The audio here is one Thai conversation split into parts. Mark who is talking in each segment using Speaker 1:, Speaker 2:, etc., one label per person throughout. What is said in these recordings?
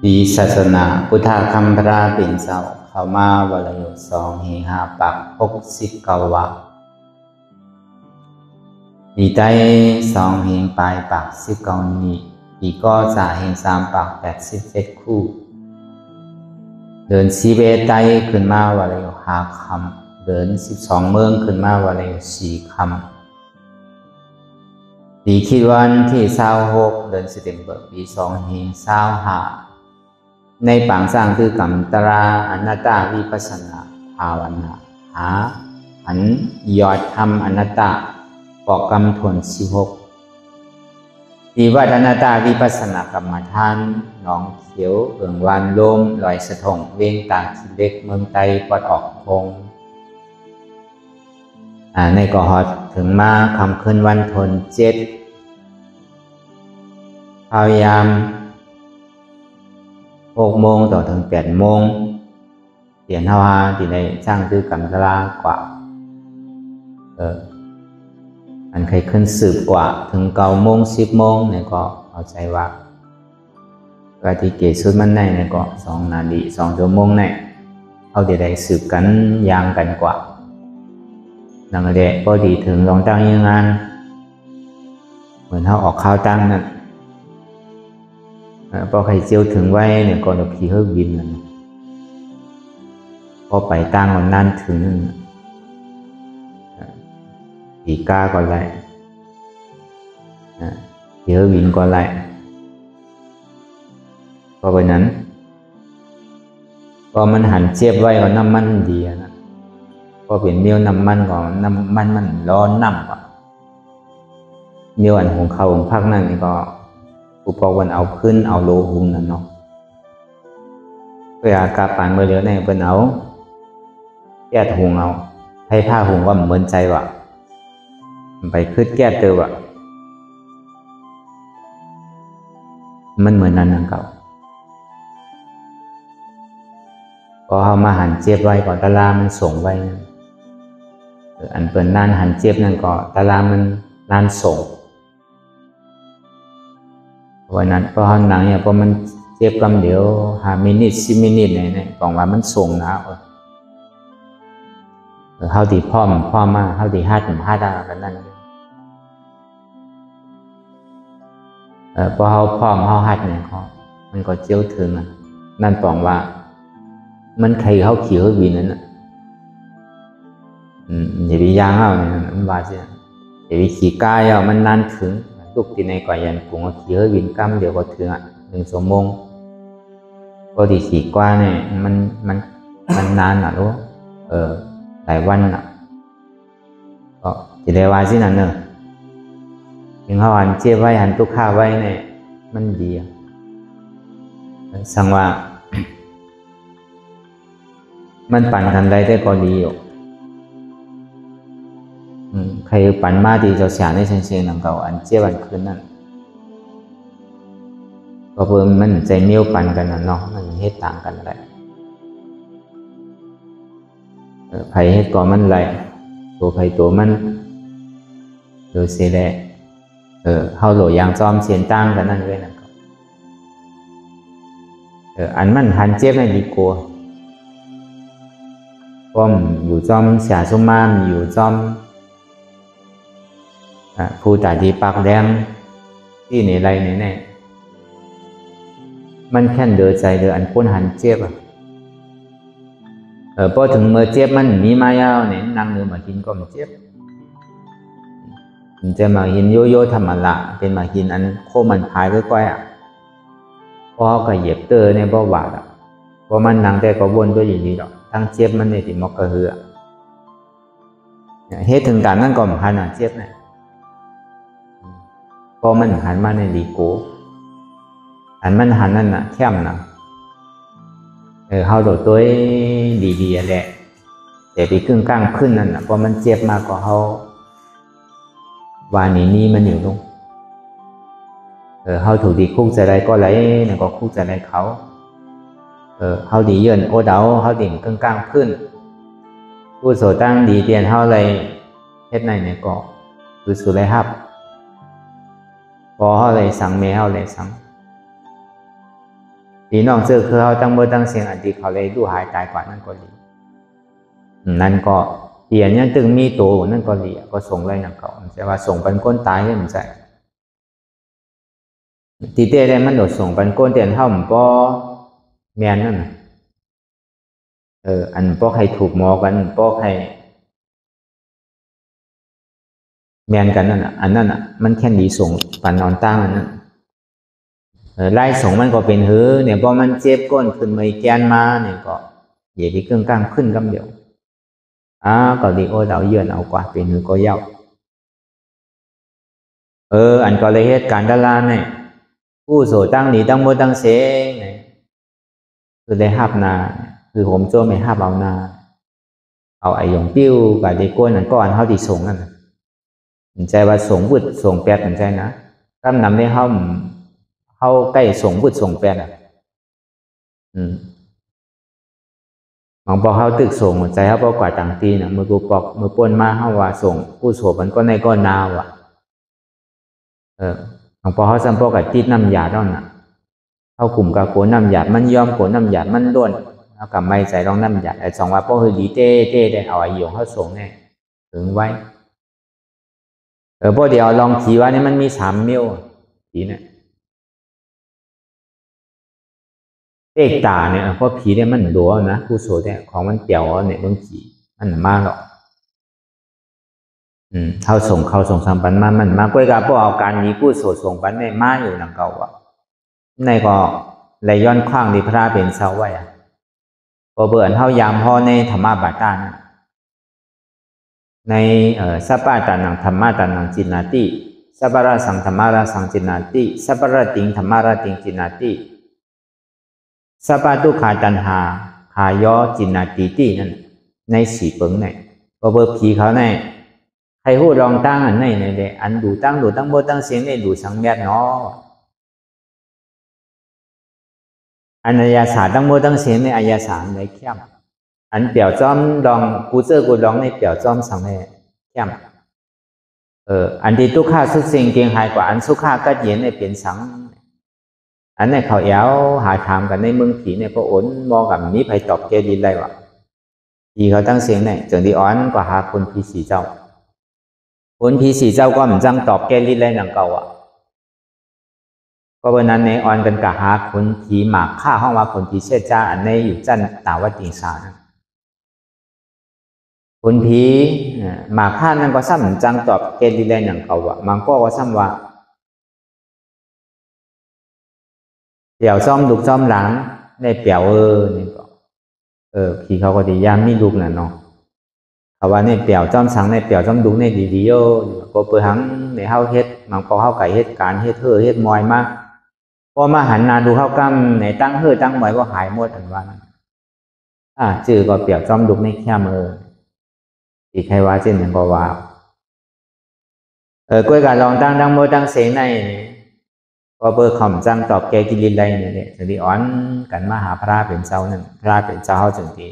Speaker 1: ปีศาสนาพุทธคำพระเป็นเจ้าเข้ามาวรยุ2-5ปัก69วักปีใต้2 ปลายปัก19นี้ปีก็จะ3ปัก87คู่เดิน11ไต้ขึ้นมาวรยุ5คำเดิน12เมืองขึ้นมาวรยุ4คำปีคิดวันที่26เดือนสิงหาคมปี2525ในปางสร้างคือกรรมตราอนัตตาวิปัสสนาภาวนาหาอันยอดธรรมอนัตตาปอกกรรมทวน16ปีวัดอนัตตาวิปัสสนากรรมฐานหนองเขียวเอื่องวานลมลอยสะทงเวียงตาขี้เล็กเมืองไตปอดออกคงในกอฮอดถึงมาคำคืนวันทน7พยายาม6 โมงต่อถึง8 โมงเปลี่ยนเท่าที่ในสร้างคือกรรมตรากว่าอันใครขึ้นสืบกว่าถึง9 โมง10 โมงเนี่ยก็เอาใจว่าที่เกศสุดมันในเนี่ยก็2 นาที2 ชั่วโมงเนี่ยเอาเดี๋ยวได้สืบกันยางกันกว่าดังนั้นพอดีถึงลองตั้งยังงานเหมือนเขาออกข้าวตั้งนั่นพอใครเจียวถึงไว้เนี่ยก็จะขี่เฮือกบินนั่นพอไปตั้งวันนั้นถึงปีกาก็ไล่ขี่เฮือกบินก็ไล่พอไปนั้นพอมันหันเจี๊ยบไว้ก็น้ำมันดีนะพอเป็นเมียวน้ำมันก็น้ำมันร้อนน้ำกว่าเมียวอันของเขาของภาคนั่นนี่ก็อุปกรณ์เอาพื้นเอาโลหุงนั่นเนาะเพื่อกาปานเมื่อเดือนในเป็นเอาแก้หุงเอาให้ผ้าหุงว่าเหมือนใจว่ะไปคืดแก้เตอว่ะมันเหมือนนั้นนั่นเก่าพอเขามาหันเจี๊ยบไว้ก่อนตะลามันส่งไว้อันเปิดนานหันเจี๊ยบนั่นก็ตะลามันนานส่งวันนั้นพอหนังเนี่ยพอมันเจ็บกำเดียว5 มินิ10 มินิเนี่ยบอกว่ามันส่งนะเขาตีพ่อมาเขาตีฮัดกันนั่นพอเขาพ่อมเขาฮัดเนี่ยมันก็เจียวถึงนั่นบอกว่ามันใครเขาขี่เขาวินนั่นอย่าไปย่างเอาเนี่ยมันว่าใช่อย่าไปขี่กายเอามันนานถึงลูกที่ในก่อยันกุ้งขี่เฮือกบินกำเดี๋ยวก็ถึง1 ชั่วโมงก็ดีขี่กว่าเนี่ยมันนานรู้หลายวันก็จะได้ว่าสินั่นเนอะถึงเขาหันเจี๊ยบไว้หันตุกข้าไว้เนี่ยมันดีสังว่ามันปั่นกันได้แต่ก็ดีอยู่ใครปั่นมาดีจะเสียในเชิงหนังเก่าอันเจี๊ยบอันคืนนั่นก็เพิ่มมันใจเมียวปั่นกันนะเนาะมันเฮ็ดต่างกันอะไรไผเฮ็ดก่อนมันไรตัวไผตัวมันโดยเสียแหละเฮาโหลยางจอมเสียนตั้งกันนั่นด้วยนะอันมันหันเจี๊ยบในดีกว่าป้อมอยู่จอมเสียสมานอยู่จอมผู้ตาดีปากแดงที่ไหนไรไหนมันแค่เดือใจเดืออันพ้นหันเจ็บพอถึงเมื่อเจ็บมันมีมายาวเนี่ยนั่งเนื้อมาหินก็มันเจ็บมันจะมาหินโยโย่ธรรมะเป็นมาหินอันโคมันพายก้อยพอก็เหยียบเตอเนี่ยบ่หวาดพอมันนั่งแต่ก็วนตัวอย่างนี้หรอกทั้งเจ็บมันในติมอกกระเหือเฮ็ดถึงการนั่นก็มันหันเจ็บเนี่ยพอมันหันมาในดีโก้อันมันหันนั่นน่ะเข้มนะเขาโดดตัวดีๆแหละแต่ไปครึ่งกลางขึ้นนั่นน่ะพอมันเจ็บมากกว่าเขาวานี่มันอยู่ตรงเขาถูกดีคุกใจไรก็ไรเนี่ยก็คุกใจไรเขาเขาดีเยินโอเดาเขาดิ่งครึ่งกลางขึ้นผู้โสตั้งดีเตียนเขาอะไรเฮ็ดในเนี่ยก็คือสุไรฮับพอเขาเลยสั่งเมเขาเลยสั่ง พี่น้องเจอคือเขาตั้งมือตั้งเสียงอันที่เขาเลยดูหายตายกว่านั่นก็ดีนั่นก็เปลี่ยนเนี่ยตึงมีโตนั่นก็ดีก็ส่งเลยนั่นเขาแต่ว่าส่งเป็นก้นตายให้มันใส่ทีเต้ได้มันโดดส่งเป็นก้นเตียนเท่ามันก็แมนนั่นน่ะอันพวกใครถูกหมอกันพวกใครแมนกันนั่นน่ะอันนั้นน่ะมันแค่หนีส่งปันนอนตั้งอันนั้นไล่ส่งมันก็เป็นหือเนี่ยพอมันเจ็บก้นขึ้นไม่แกนมาเนี่ยก็เหยียดที่เครื่องกลางขึ้นกำเดียวก็ดีโอ้เราเยือนเอากว่าเป็นหือก็เย้าอันก็เลยเหตุการณ์ดาราเนี่ยผู้โสตั้งหนีตั้งมือตั้งเสงเนี่ยคือได้หับนาคือผมโจ้ไม่หับเอานาเอาไอ้หยงปิ้วกับเด็กก้นนั่นก้อนเขาที่ส่งนั่นใจว่าส่งบุตรส่งแปดใจนะกำนำได้เขาใกล้ส่งบุตรส่งแปดมองพอเขาตึกส่งใจเขาบอกกว่าต่างตีนะมือกูปอกมือป้นมาเขาว่าส่งผู้โสมันก็ในก้อนนาวอ่ะมองพอเขาสัมปอกับติดน้ำยาด้านน่ะเขากลุ่มกับโกน้ำยามันยอมโกน้ำยามันล้วนเอากับไม่ใส่รองน้ำยาไอ้สองว่าพอคือดีเต้ได้เอาไอ้หยงเขาส่งเนี่ยถึงไว้พอเดี๋ยวลองผีว่านี่มันมี3 นิ้วผีเนี่ยเอกตาเนี่ยเพราะผีเนี่ยมันดัวนะผู้โสเนี่ยของมันเปี่ยวเนี่ยบางผีมันมากหรอกเข้าส่งสัมปันมันมากกว่ากับพวกเอาการนี้ผู้โสส่งปันในมาอยู่นังเก่าอ่ะในก็เลยย้อนคว้างดีพระเป็นเสาไว้อ่ะพอเบื่อเท่ายามพ่อในธรรมะบาตานะในสัพพะตานังธรรมะตานังจินนาติสัพพะราสังธรรมะราสังจินนาติสัพพะราติงธรรมะราติงจินนาติสัพพะทุกขาตัณหาหายอจินนาติตินั่นใน4 เปิงเนี่ยก็เบอร์ผีเขาในใครหู้รองตั้งอันในเลยอันดูตั้งโบตั้งเสียงในดูสังเมียดเนาะอันอายาสาตั้งโบตั้งเสียงในอายาสาในเข้มอันเปี่ยวจอมลองกูเจอกูร้องในเปี่ยวจอมสังในเข้มอันที่ทุกข้าสุดสิ่งเกียงหายกว่าอันสุข้าก็เย็นในเปลี่ยนสังอันในเขาเอวหาถามกันในเมืองผีเนี่ยก็อ้นมองกับนี้ไปตอบเกลีไรวะผีเขาตั้งเสียงเนี่ยจนที่อ้อนกว่าหาคนผี4 เจ้าคนผี4 เจ้าก็เหมือนจังตอบเกลีไรหนังเก่าอ่ะก็วันนั้นในอ้อนกันกับหาคนผีหมากฆ่าห้องว่าคนผีเชี่ยจ้าอันในอยู่จันตาวติงสาคนผีหมากฆ่านั่นก็ซ้ำเหมือนจังตอบเกลีไรหนังเก่าอ่ะมันก็ซ้ำว่าเปี่ยวซ้อมลูกซ้อมหลังในเปี่ยวนี่ก็ผีเขาก็ดียามมีลูกน่ะเนาะเขาว่าในเปี่ยวซ้อมสังในเปี่ยวซ้อมดุในดีโยก็เปิดหังในเฮาเฮ็ดมันก็เฮาไก่เฮ็ดการเฮ็ดเฮ็ดมอยมากพอมาหันหน้าดูเฮากำในตั้งตั้งมอยก็หายหมดอันวันจื่อก็เปี่ยวซ้อมดุในแค่อีกใครว่าเช่นอย่างก็ว่ากล้วยกับลองตั้งโมตั้งเสงในก็เบอร์คำจังตอบแกกินลินไรเนี่ยถึงที่อ้อนกันมาหาพระเป็นเจ้านั่นพระเป็นเจ้าจึงที่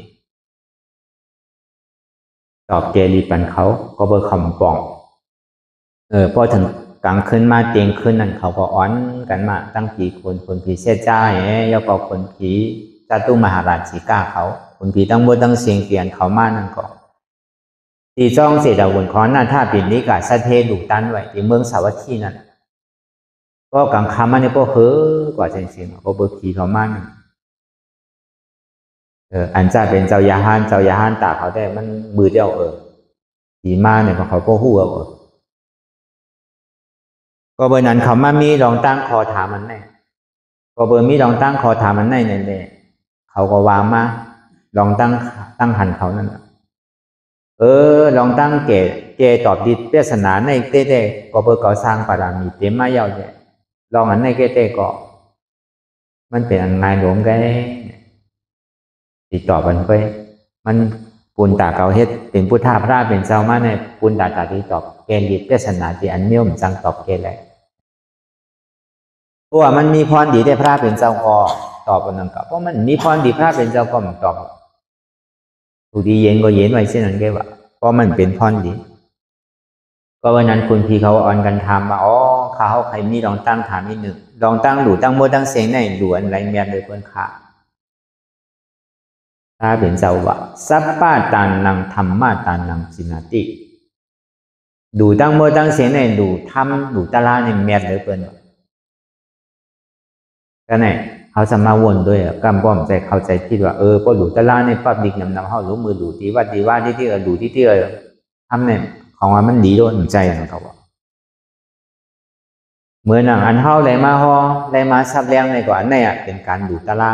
Speaker 1: ตอบแกรีปันเขาก็เบอร์คำป่องพอถึงกลางคืนมาเตียงคืนนั่นเขาก็อ้อนกันมาตั้งผีคนผีเสียใจแล้วก็คนผีจตุมหาราชิกาเขาคนผีตั้งโมตั้งเสียงเปลี่ยนเขามานั่นก็ตีจ้องเสดาวนคอนหน้าท่าปิ่นนี้กับสัตเทดุตันไว้ที่เมืองสาวัตถีนั่นก็กลางคำมันเนี่ยก็กว่าจริงๆก็เบิกผีเขามันอันจะเป็นเจ้ายาฮันตาเขาได้มันมือเดียวผีมาเนี่ยเขาก็หู้ก็เบอร์นั้นเขามามีลองตั้งคอถามมันแน่ก็เบอร์มีลองตั้งคอถามมันแน่เนี่ยเขาก็วางมาลองตั้งหันเขานั่นลองตั้งเกตอบดิเทศนาในเต้ก็เบอร์ก่อสร้างปารามีเต็มมาเยอะเลยลองอันในเต้ก็มันเป็นอันไงหลวงแกติดต่อกันไปมันปุณตาเกาเฮ็ดเป็นพุทธาพระเป็นเจ้ามาในปุณตาที่ตอบเกณฑ์ดิเทศนาที่อันเมี่ยมจังตอบเกณฑ์เลยเพราะว่ามันมีพรดีได้พระเป็นเจ้าก็ตอบกันนั่นก็เพราะมันมีพรดีพระเป็นเจ้าก็มันตอบถูกดีเย็นก็เย็นไว้เช่นนั้นแกว่าเพราะมันเป็นพรดีก็วันนั้นคุณพี่เขาอ่อนกันทำมา ขาเขาใครมีลองตั้งถามนิดหนึ่งลองตั้งหลูตั้งโมตั้งเสียงในหลวนไรเมียนเลยเพื่อนขาถ้าเป็นเจ้าว่าสัพพะตานังธรรมะตานังสินาติดูตั้งโมตั้งเสียงในดูทำดูตาลาในเมียนเลยเพื่อนก็เนี่ยเขาจะมาวนด้วยกำป้อมใจเข้าใจคิดว่าพอดูตาลาในปั๊บดิกนำเขารู้มือดูที่ว่าที่ดูที่ทำเนี่ยของมันดีด้วยใจของเขาเมื่อหนังอันเท่าไรมาฮอไรมาซับแรงในก่อนเนี่ยเป็นการดูตาลา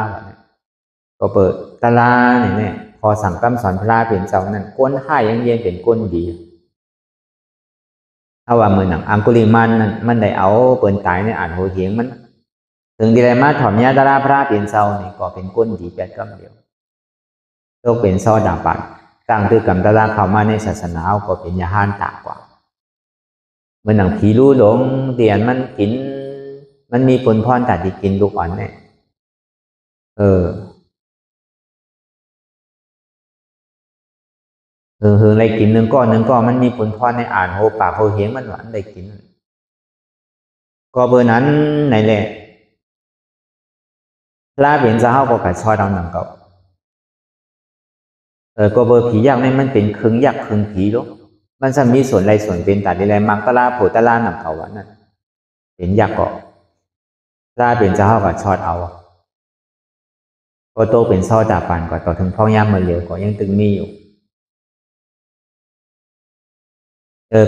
Speaker 1: ก็เปิดตาลาเนี่ยพอสั่งคำสอนพระเป็นเจ้านั่นก้นห้ายังเย็นเป็นก้นดีถ้าว่าเมื่อหนังอังกุลิมันนั่นมันได้เอาเปิดตายในอ่านโหเหียงมันถึงดีไรมาถอมยาตาลาพระเป็นเจ้านี่ก็เป็นก้นดีแปดกำเดียวโลกเป็นซอดาปัดตั้งตือกำตาลาเข้ามาในศาสนาก็เป็นยาห้านตากกว่าเมื่อหนังผีรู้หลงเดียนมันกินมันมีผลพรแต่ที่กินลูกอ่อนเนี่ยอะไรกินหนึ่งก้อนมันมีผลพรในอ่านโหปากโหเหียงมันหวานได้กินก็เบอร์นั้นไหนแหละลาเปลี่ยนจะเข้าก็กระชอยดังหนังเก่าก็เบอร์ผียักษ์นี่มันเป็นครึ่งยักษ์ครึ่งผีลูกมันจะมีส่วนไรส่วนเป็นแต่อะไรมังตลาโผตลาหนังเก่าวันนั้นเป็นยักษ์ก็ลาเปลี่ยนจะเข้ากับชอดเอาก็โตเป็นซอจ่าปันก็ต่อถึงพ่อย่ำมาเร็วก็ยังตึงมีอยู่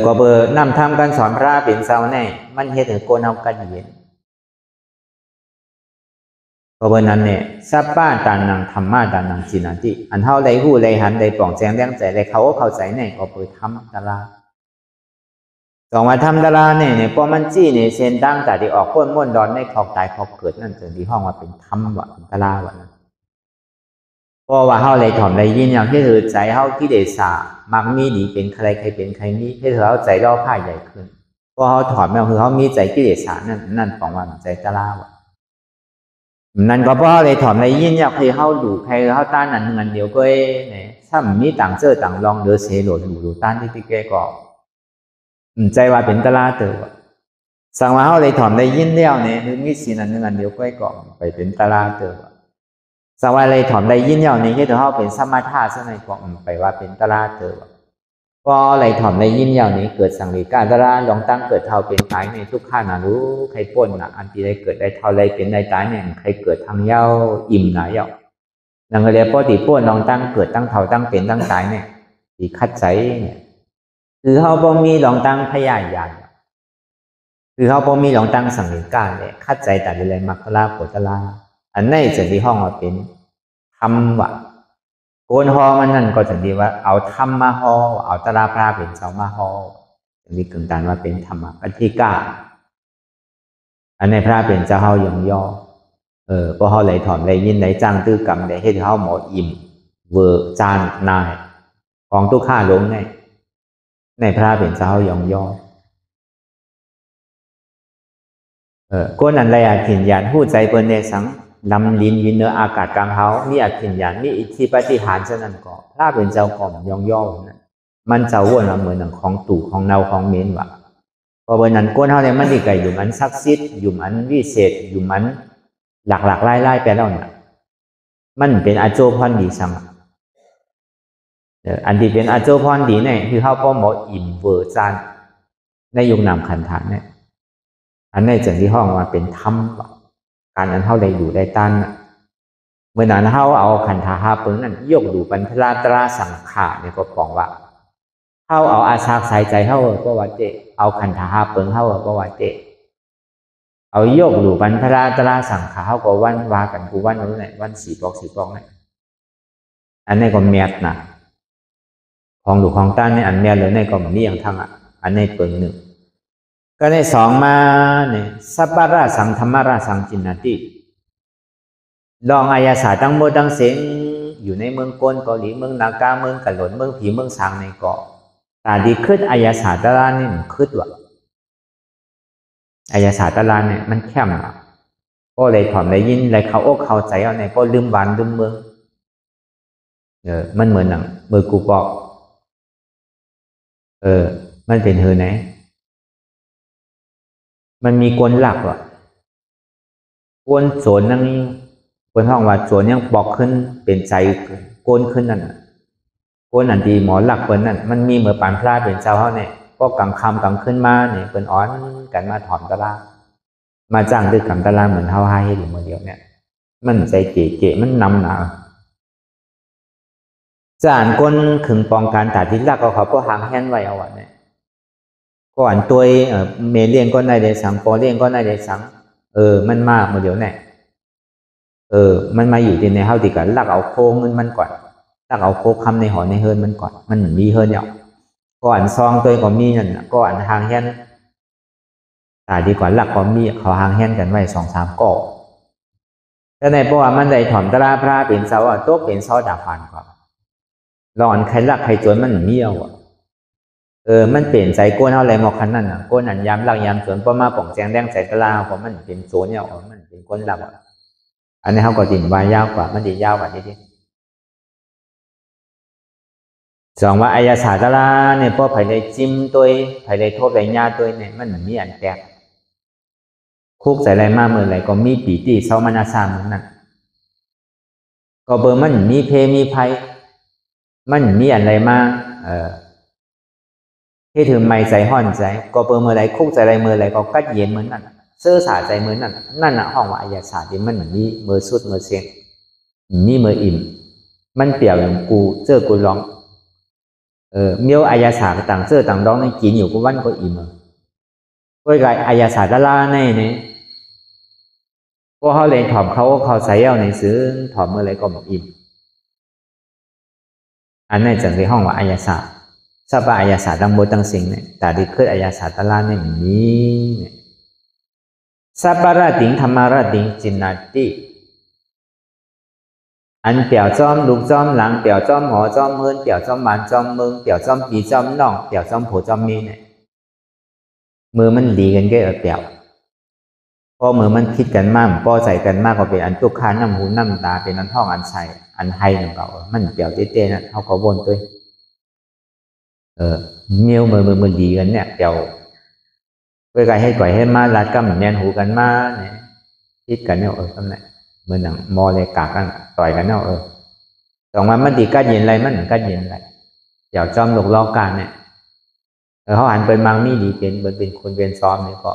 Speaker 1: ก็เบอร์นำทำการสอนพระเป็นเจ้าแน่มันเฮ็ดให้โกนเอากันเย็นก็เบอร์นั้นเนี่ยสัพพะตานังธรรมะตานังสินาติอันเท่าไรหูไรหันไรป่องแจงแดงใจไรเขาเข้าใจแน่ก็เปิดทำตลาสองมาทำตลาเนี่ยพอมันจี้เนี่ยเซนตั้งแต่ที่ออกพ้นม้วนดอนในขอกตายขอกเกิดนั่นถึงที่ห้องว่าเป็นธรรมวะตลาวะนั้นเพราะว่าเฮาเลยถอมเลยยินอย่างที่เธอใจเฮากิเลสมักมีดีเป็นใครเป็นใครมีให้เธอเอาใจรอบผ้าใหญ่ขึ้นเพราะเฮาถอมแล้วคือเฮามีใจกิเลสนั่นของว่าใจตะลาวะนั่นก็เพราะเลยถอมเลยยินอย่างที่เฮาดูใครเฮาต้านนั่นเงินเดียวก็เนี่ยถ้ามีต่างเจอต่างลองเดือเสหลดดูต้านที่แกก็ใจว่าเป็นตะลาเตอสั่งว่าเฮาเลยถอมเลยยินเดียวเนี่ยคือมีสีนั่นเงินเดียวก็ก็ไปเป็นตะลาเตอสวายเลยถอมได้ยินอย่างนี้ที่เขาเป็นสมาธิซะในกองไปว่าเป็นตลาเตอพอเลยถอมได้ยินอย่างนี้เกิดสังเวชการตลาลองตั้งเกิดเท่าเป็นตายในทุกข้านะรู้ใครป้นนะอันที่ได้เกิดได้เท่าไรเป็นได้ตายเนี่ยใครเกิดทางเย้าอิ่มหนาเย้าดังเรียกปกติป้นลองตั้งเกิดตั้งเท่าตั้งเป็นตั้งตายเนี่ยที่คัดใจเนี่ยคือเขาบ่มีลองตั้งพยายามคือเขาบ่มีลองตั้งสังเวชการเนี่ยคัดใจแต่เรื่องมักลาโผตลาอันนี้จะที่ห้องว่าเป็นธรรมวะโกนฮอมันนั่นก็จะดีว่าเอาธรรมมาฮอเอาตราพระเป็นเจ้ามาฮอจะมีกึ่งการว่าเป็นธรรมปฏิกาอันในพระเป็นเจ้าเฮาย่อมย่อพอเฮาไหลถอมไหลยินไหลจ้างตื้อกรรมไหลเฮ็ดเฮาหมออิ่มเวอร์จานนายของทุกข้าลงในพระเป็นเจ้าเฮาย่อมย่อก้นอันไรอาขินยานหู้ใจเปิ้นในสังลำลินวินเนื้ออากาศกลางเขานี่อาขินยานนี่อิทธิปฏิหารเช่นนั้นก็พระเป็นเจ้าก่อมย่องย่อนั่นมันเจ้าวนเหมือนของตู่ของเนาของเมนวะพอวันนั้นก้นเขาเนี่ยมันดีไก่อยู่มันซักซิดอยู่มันวิเศษอยู่มันหลักไล่ไปแล้วเนี่ยมันเป็นอาโจพรดีสังอันที่เป็นอาโจพรดีเนี่ยคือเขาก็หมออิ่มเวอร์จานในยุคนามขันธาเนี่ยอันนี้จึงที่ห้องว่าเป็นธรรมการนั้นเท่าใดอยู่ได้ตันเมื่อนั้นเท่าเอาขันธาหาปึงนั่นยกดูปัญพลาตราสังขาเนี่ยก็ปองว่าเท่าเอาอาชาใส่ใจเท่าก็ว่าเจเอาขันธาหาปึงเท่าก็ว่าเจเอายกดูปัญพลาตราสังขาเท่าก็วันว่ากันกูวันนู้นเนี่ยวันสี่ปอกเนี่ยอันนี้ก็เมียดนะของดูของต้านเนี่ยอันเมียดเลยเนี่ยก็มีอย่างทั้งอันนี้ปึงหนึ่งก็ในสองมาเนี่ยสัพพะราสังธรรมราสังจินนาติลองอายาศาตั้งโมตั้งเสียงอยู่ในเมืองกนเกาหลีเมืองนากาเมืองกะหลนเมืองผีเมืองสังในเกาะตาดีขึ้นอายาศาตะลานนี่มันขึ้นว่ะอายาศาตะลานเนี่ยมันแคบอ่ะก็เลยถอมเลยยินเลยเขาอกเขาใจเอาเนี่ยก็ลืมบ้านลืมเมืองมันเหมือนหนังมือกูบอกมันเป็นเฮอไหน มันมีกลหลักอ่ะกลโสนนั่งคนห้องว่าโสนยังปอกขึ้นเป็นใจโกนขึ้นนั่นโกนอันดีหมอหลักเปิ้นนั่นมันมีเหมือนปานพลาเป็นเจ้าเฮาเนี่ยก็กลางค่ำกลางขึ้นมาเนี่ยเปิ้นอ้อนกันมาถอนตะลามาจ้างด้วยกำตะลาเหมือนเฮาหาเฮ็ดอยู่มื้อเดียวเนี่ยมันใจเก๋ๆมันนำหนาจานก้นขึงปองการตัดที่ลักเขาก็หางแห้นไว้เอาไว้เนี่ยก่อนตัวเมเลียงก็ได้เดสังปอเลียงก็ได้เดสังมันมากมาเดี๋ยวเนี่ยมันมาอยู่ที่ในเฮาดีกันลักเอาโคเงินมันก่อนลักเอาโคคำในหอในเฮินมันก่อนมันมีเฮินเนี่ยก่อนซองตัวก็มีนั่นก่อนหางแห้นแต่ดีกว่าลักก็มีเขาหางแห้นกันไว้2-3ก่อแต่ในเพราะว่ามันได้ถอนตราพระเป็นเสาโต๊ะเป็นซอดาฟันก่อนหลอนใครลักใครจวนมันเมี่ยวมันเปลี่ยนใจก้นเท่าไรมอคันนั่นน่ะก้นอันยามลักยามสวนป้อมาป่องแจงแดงใส่ตะลาเพราะมันเป็นโซนเนี่ยมันเป็นก้นลักอันนี้เขาก็ดินวายยาวกว่ามันดียาวกว่านิดนึงสองว่าอายาสาตะลาเนี่ยพอภายในจิ้มตัวภายในโทษไรญาตัวเนี่ยมันมีอันแตกคุกใส่ไรมาเมื่อไรก็มีปีติเศร้ามานาซามนั่นก็เบอร์มันมีเพมีภัยมันมีอะไรมาที่ถึงไม่ใจห่อนใจก็เปิดเมื่อไรคุกใจไรเมื่อไรก็กัดเย็นเหมือนนั่นเสื้อสาใจเหมือนนั่นนั่นน่ะห้องว่าอายาศาสตร์ที่มันมีเมื่อสุดเมื่อเสียงมีเมื่ออิ่มมันเปรียวอย่างกูเสื้อกูร้องเมียวอายาศาสตร์ต่างเสื้อต่างร้องในกินอยู่กูวันก็อิ่มก็ไกอายาศาสตร์ละลาในเนี่ยก็เขาเลยถอมเขาใส่เอาในซื้อถอมเมื่อไรก็อิ่มอันนั้นจังในห้องว่าอายาศาสตร์สัพพะอายาศาสตร์ดังโบตังสิงเนี่ยแต่ที่คืออายาศาสตร์ตะลาเนี่ยมีสัพพะระติงธรรมะระติงจินนาติอันเปี่ยวจอมลูกจอมหลังเปี่ยวจอมหอจอมเฮินเปี่ยวจอมหมันจอมมึงเปี่ยวจอมปีจอมน่องเปี่ยวจอมโผจอมมีเนี่ยมือมันดีกันแค่เปี่ยวพอมือมันคิดกันมากพอใจกันมากก็เป็นอันตุกขาน้ำหูน้ำตาเป็นอันท้องอันใสอันไห้หนึ่งเก่ามันเปี่ยวเต้ๆนั่นเขาก็วนด้วยเมียวมือดีกันเนี่ยเดี๋ยวไปไกลให้ก่อยให้มาลัดกำแนนหูกันมาเนี่ยคิดกันเนี่ยตำแหน่งเหมือนหนังมอเลยกากกันต่อยกันเนี่ยสองมันดีกัดเย็นไรมันกัดเย็นไรเดี๋ยวจอมหลกล้อการเนี่ยเขาหันเป็นมังมีดีเป็นคนเป็นซ้อมเนี่ยก็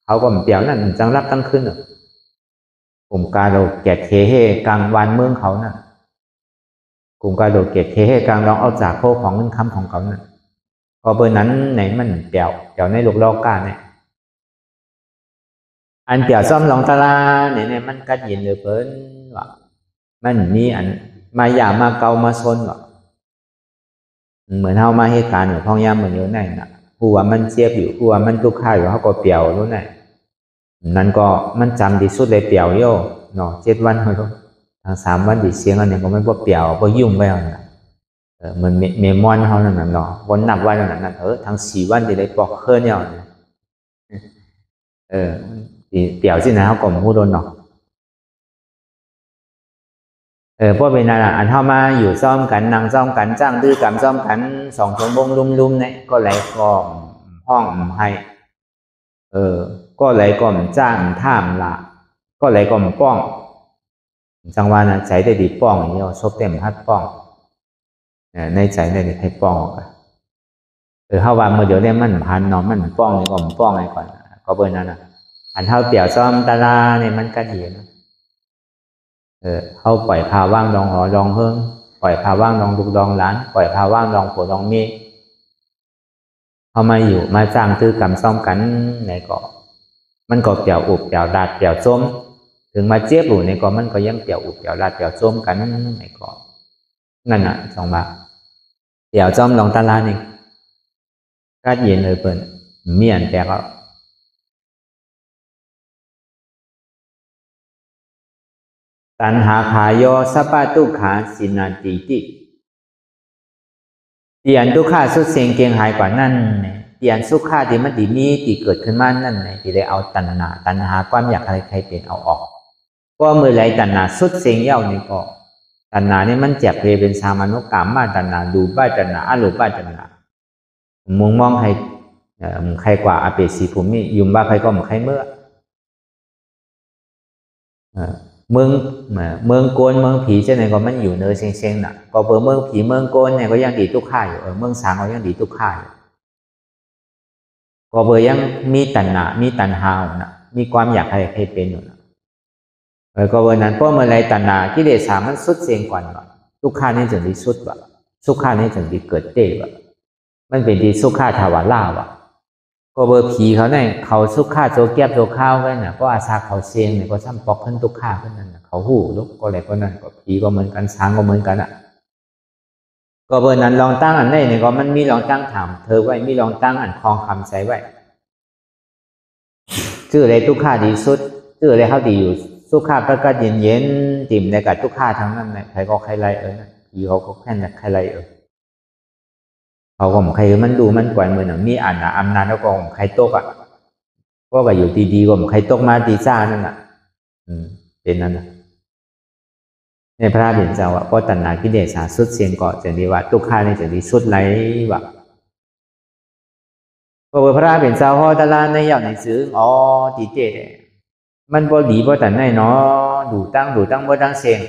Speaker 1: เขาก็เปี่ยวนั่นจังรับตั้งขึ้นกลุ่มกาโดแกะเคเฮกลางวันเมืองเขาน่ะกลุ่มกาโดเกตเคให้กลางร้องเอาจากโคของเงินคำของเขาเนี่ยพอเบอร์นั้นไหนมันเปี่ยวในลูกลอกการเนี่ยอันเปี่ยวซ่อมลองตาลาเนี่ยมันกัดยินเลยเพิ่นว่ามันมีอันมาหยามาเกามาซนว่าเหมือนเฮามาเหตุการณ์หรือพ้องย่ำเหมือนอยู่ไหนน่ะผู้ว่ามันเจ็บอยู่ผู้ว่ามันทุกข์ข่ายอยู่เขาก็เปี่ยวรู้ไหนนั่นก็มันจำดีสุดเลยเปี่ยวโย่เนาะ7 วันเขาทั้ง3 วันดีเสียงอันนี้ก็ไม่พอเปี่ยวพอยุ่งไปเอาเนี่ยมันเมมอนเขานั่นน่ะเนาะวันนับวันนั่นทั้ง4 วันดีได้ปอกเคลื่อนเนี่ยเปี่ยวสินะเขาก็มู้โดนเนาะเพราะเป็นนั่นอันเข้ามาอยู่ซ้อมกันนั่งซ้อมกันจ้างดื้อกำซ้อมกัน2 ชั่วโมงลุ่มเนี่ยก็ไหลก็ห้องให้ก็ไหลก็จ้างท่ามละก็ไหลก็ป้องจังหวะนั้นใจได้ดีป้องอย่างนี้ซบเต็มพัดป้องในใจได้ดีให้ป้องกันเข้าว่าเมื่อเดี๋ยวนี้มันพันเนาะมันป้องนี่ก็ป้องไงก่อนก็เบอร์นั้นอันเท่าเตี่ยวซ้อมตาลาเนี่ยมันก็ดีนะเข้าปล่อยพาว่างดองหอดองเฮิงปล่อยพาว่างดองดุกดองหลานปล่อยพาว่างดองผัวดองเมียเขามาอยู่มาจ้างตื้อกำซ้อมกันไหนก็มันก็เปี่ยวอุบเปี่ยวดาดเปี่ยวส้มถึงมาเจี๊ยบอยู่ในก็มันก็ยังเปี่ยวอุบเปี่ยวดาดเปี่ยวส้มกันไหนก็นั่น2 บาทเปี่ยวจอมลองตาลานี่ก็เย็นเลยเปิ่นเมียนแต่ก็ตัณหาขายโยสัพพะทุกขาสินาติติเตียนทุกขาสุดเสียงเกียงหายกว่านั่นเตียนสุขาที่มันดีมีที่เกิดขึ้นมานั่นที่ได้เอาตัณหาความอยากอะไรใครเป็นเอาออกก็เมื่อไรตัณหาสุดเสียงเย้านี่ก็ตัณหานี่มันแจกเป็นสามัญกรรมมาตัณหาดูบ้าตัณหาอรูปบ้าตัณหามุงมองให้ ใครกว่าอาเปสีภูมิยุมว่าใครก็ใครเมื่อเมืองเมืองโกนเมืองผีเช่นไหนก็มันอยู่เนื้อเซ็งๆน่ะก็เมืองผีเมืองโกนเนี่ยก็ยังดีทุกข่ายอยู่เมืองสางก็ยังดีทุกข่ายก็ยังมีตัณหามีตัณหาน่ะมีความอยากให้เป็นอยู่นะก็นั้นเพราะเมื่อไรตัณหากิเลสมันสุดเสียงก่อนว่าทุกข่านี่ถึงที่สุดว่าสุข่านี่ถึงที่เกิดเต้ว่ามันเป็นที่สุข่าทวาร่าว่ะก็ผีเขาเนี่ยเขาสุข่าโจแก็บโจข้าวไว้น่ะก็อาซาเขาเสียงเนี่ยก็ซ้ำปอกขึ้นทุกข่าขึ้นนั่นเขาหูลูกก็อะไรก็นั่นก็ผีก็เหมือนกันช้างก็เหมือนกันอ่ะก็นั้นลองตั้งอันนี้เนี่ยก็มันมีลองตั้งถามเธอไว้มีลองตั้งอันคลองคำใส่ไว้ชื่ออะไรทุกข่าดีสุดชื่ออะไรเขาดีอยู่สุข่าก็เย็นๆติ่มในกับทุกข่าทั้งนั้นใครก็ใครไรผีเขาก็แค่ใครไรเขาก็ใครมันดูมันกว่าเหมือนมีอ่านอำนาจแล้วก็ใครตกอ่ะก็แบบอยู่ดีๆก็ใครตกมาตีซ่านั่นอ่ะเป็นนั่นนะในพระเห็นเจ้าว่าก็ตัณหากิเลสสุดเสียงเกาะจะดีว่าทุกข่านี่จะดีสุดไรว่าพอพระเห็นเจ้าพ่อตะลานในยอดในซื้อตีเจดมันบ่ดีบ่ตันในเนาะดูตั้งบ่ตั้งเสียง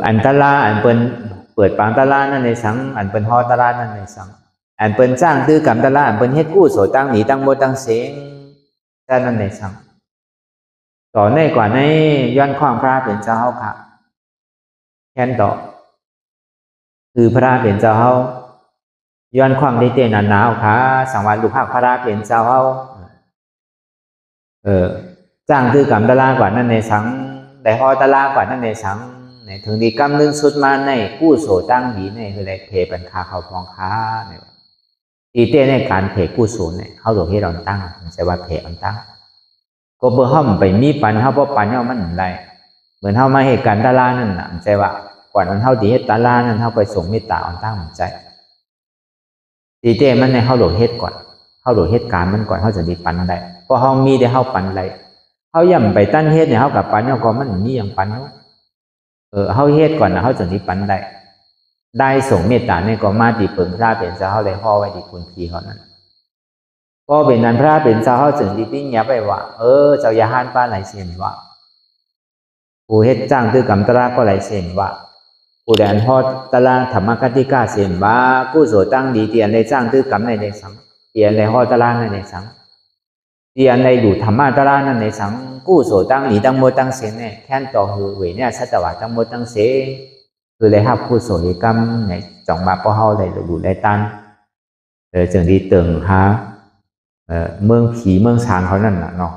Speaker 1: อันตลาอันเปิดปางตลานั่นในสังอันเป็นฮอตลานั่นในสังอันเป็นจ้างตื้อกำตลาอันเป็นเฮ็ดกู้โสตั้งหนีตั้งบ่ตั้งเสียงนั่นในสังต่อในกว่าในย้อนความพระเป็นเจ้าค่ะแค่นต่อคือพระเป็นเจ้าย้อนความที่เตนหนาวค่ะสังวรลูกภาคพระเป็นเจ้าจ้างตื้อกำตลากว่านั่นในสังได้ฮอตลากว่านั่นในสังในถึงดีกำนึงสุดมาในกู้โสตั้งดีในคืออะไรเพปันคาเขาพองค้าเนี่ยตีเต้ในการเพกู้โสเนี่ยเขาหลวงให้เราตั้งใช่ว่าเพอันตั้งก็เบอร์ห้อมไปมีปันเขาเพราะปันเขามันอะไรเหมือนเขามาเหตุการณ์ตาลานั่นนะใช่ว่าก่อนนั้นเขาดีเหตุตาลานั่นเขาไปส่งเมตตาอันตั้งใจตีเต้มันในเขาหลวงเหตุก่อนเขาหลวงเหตุการณ์มันก่อนเขาจะดีปันได้เพราะเขามีได้เขาปันอะไรเขาย่ำไปตั้นเหตุเนี่ยเขากับปันเขาก็มันมีอย่างปันเขาเฮ็ดก่อนนะเขาจะนิปันได้ส่งเมตตาในก็มาตีเปิงพระเป็นเจ้าเขาเลยห่อไว้ที่คุณพีเขานั้นก็เป็นนั้นพระเป็นเจ้าเขาจึงที่ปิ้งเงียบไปว่าเจ้าอย่าห้านป้าไหลเสียนว่าผู้เฮ็ดจ้างตื้อกำตราก็ไหลเสียนว่าผู้แดนห่อตารางธรรมคติกาเสียนว่ากู้โสตั้งดีเตียนเลยจ้างตื้อกำในในสังเตียนเลยห่อตารางในสังเตียนเลยอยู่ธรรมะตารางนั่นในสังกู้โสตั้งหนีตั้งโมตั้งเสียนเนี่ยแค่นต่อหือเวเนี่ยสัตวะตั้งโมตั้งเสียคือเลยครับกู้โสหิกรรมในจ่องมาป้อเฮาเลยดูได้ตันจึงดีเติงหาเมืองผีเมืองสางเขานั่นน่ะเนาะ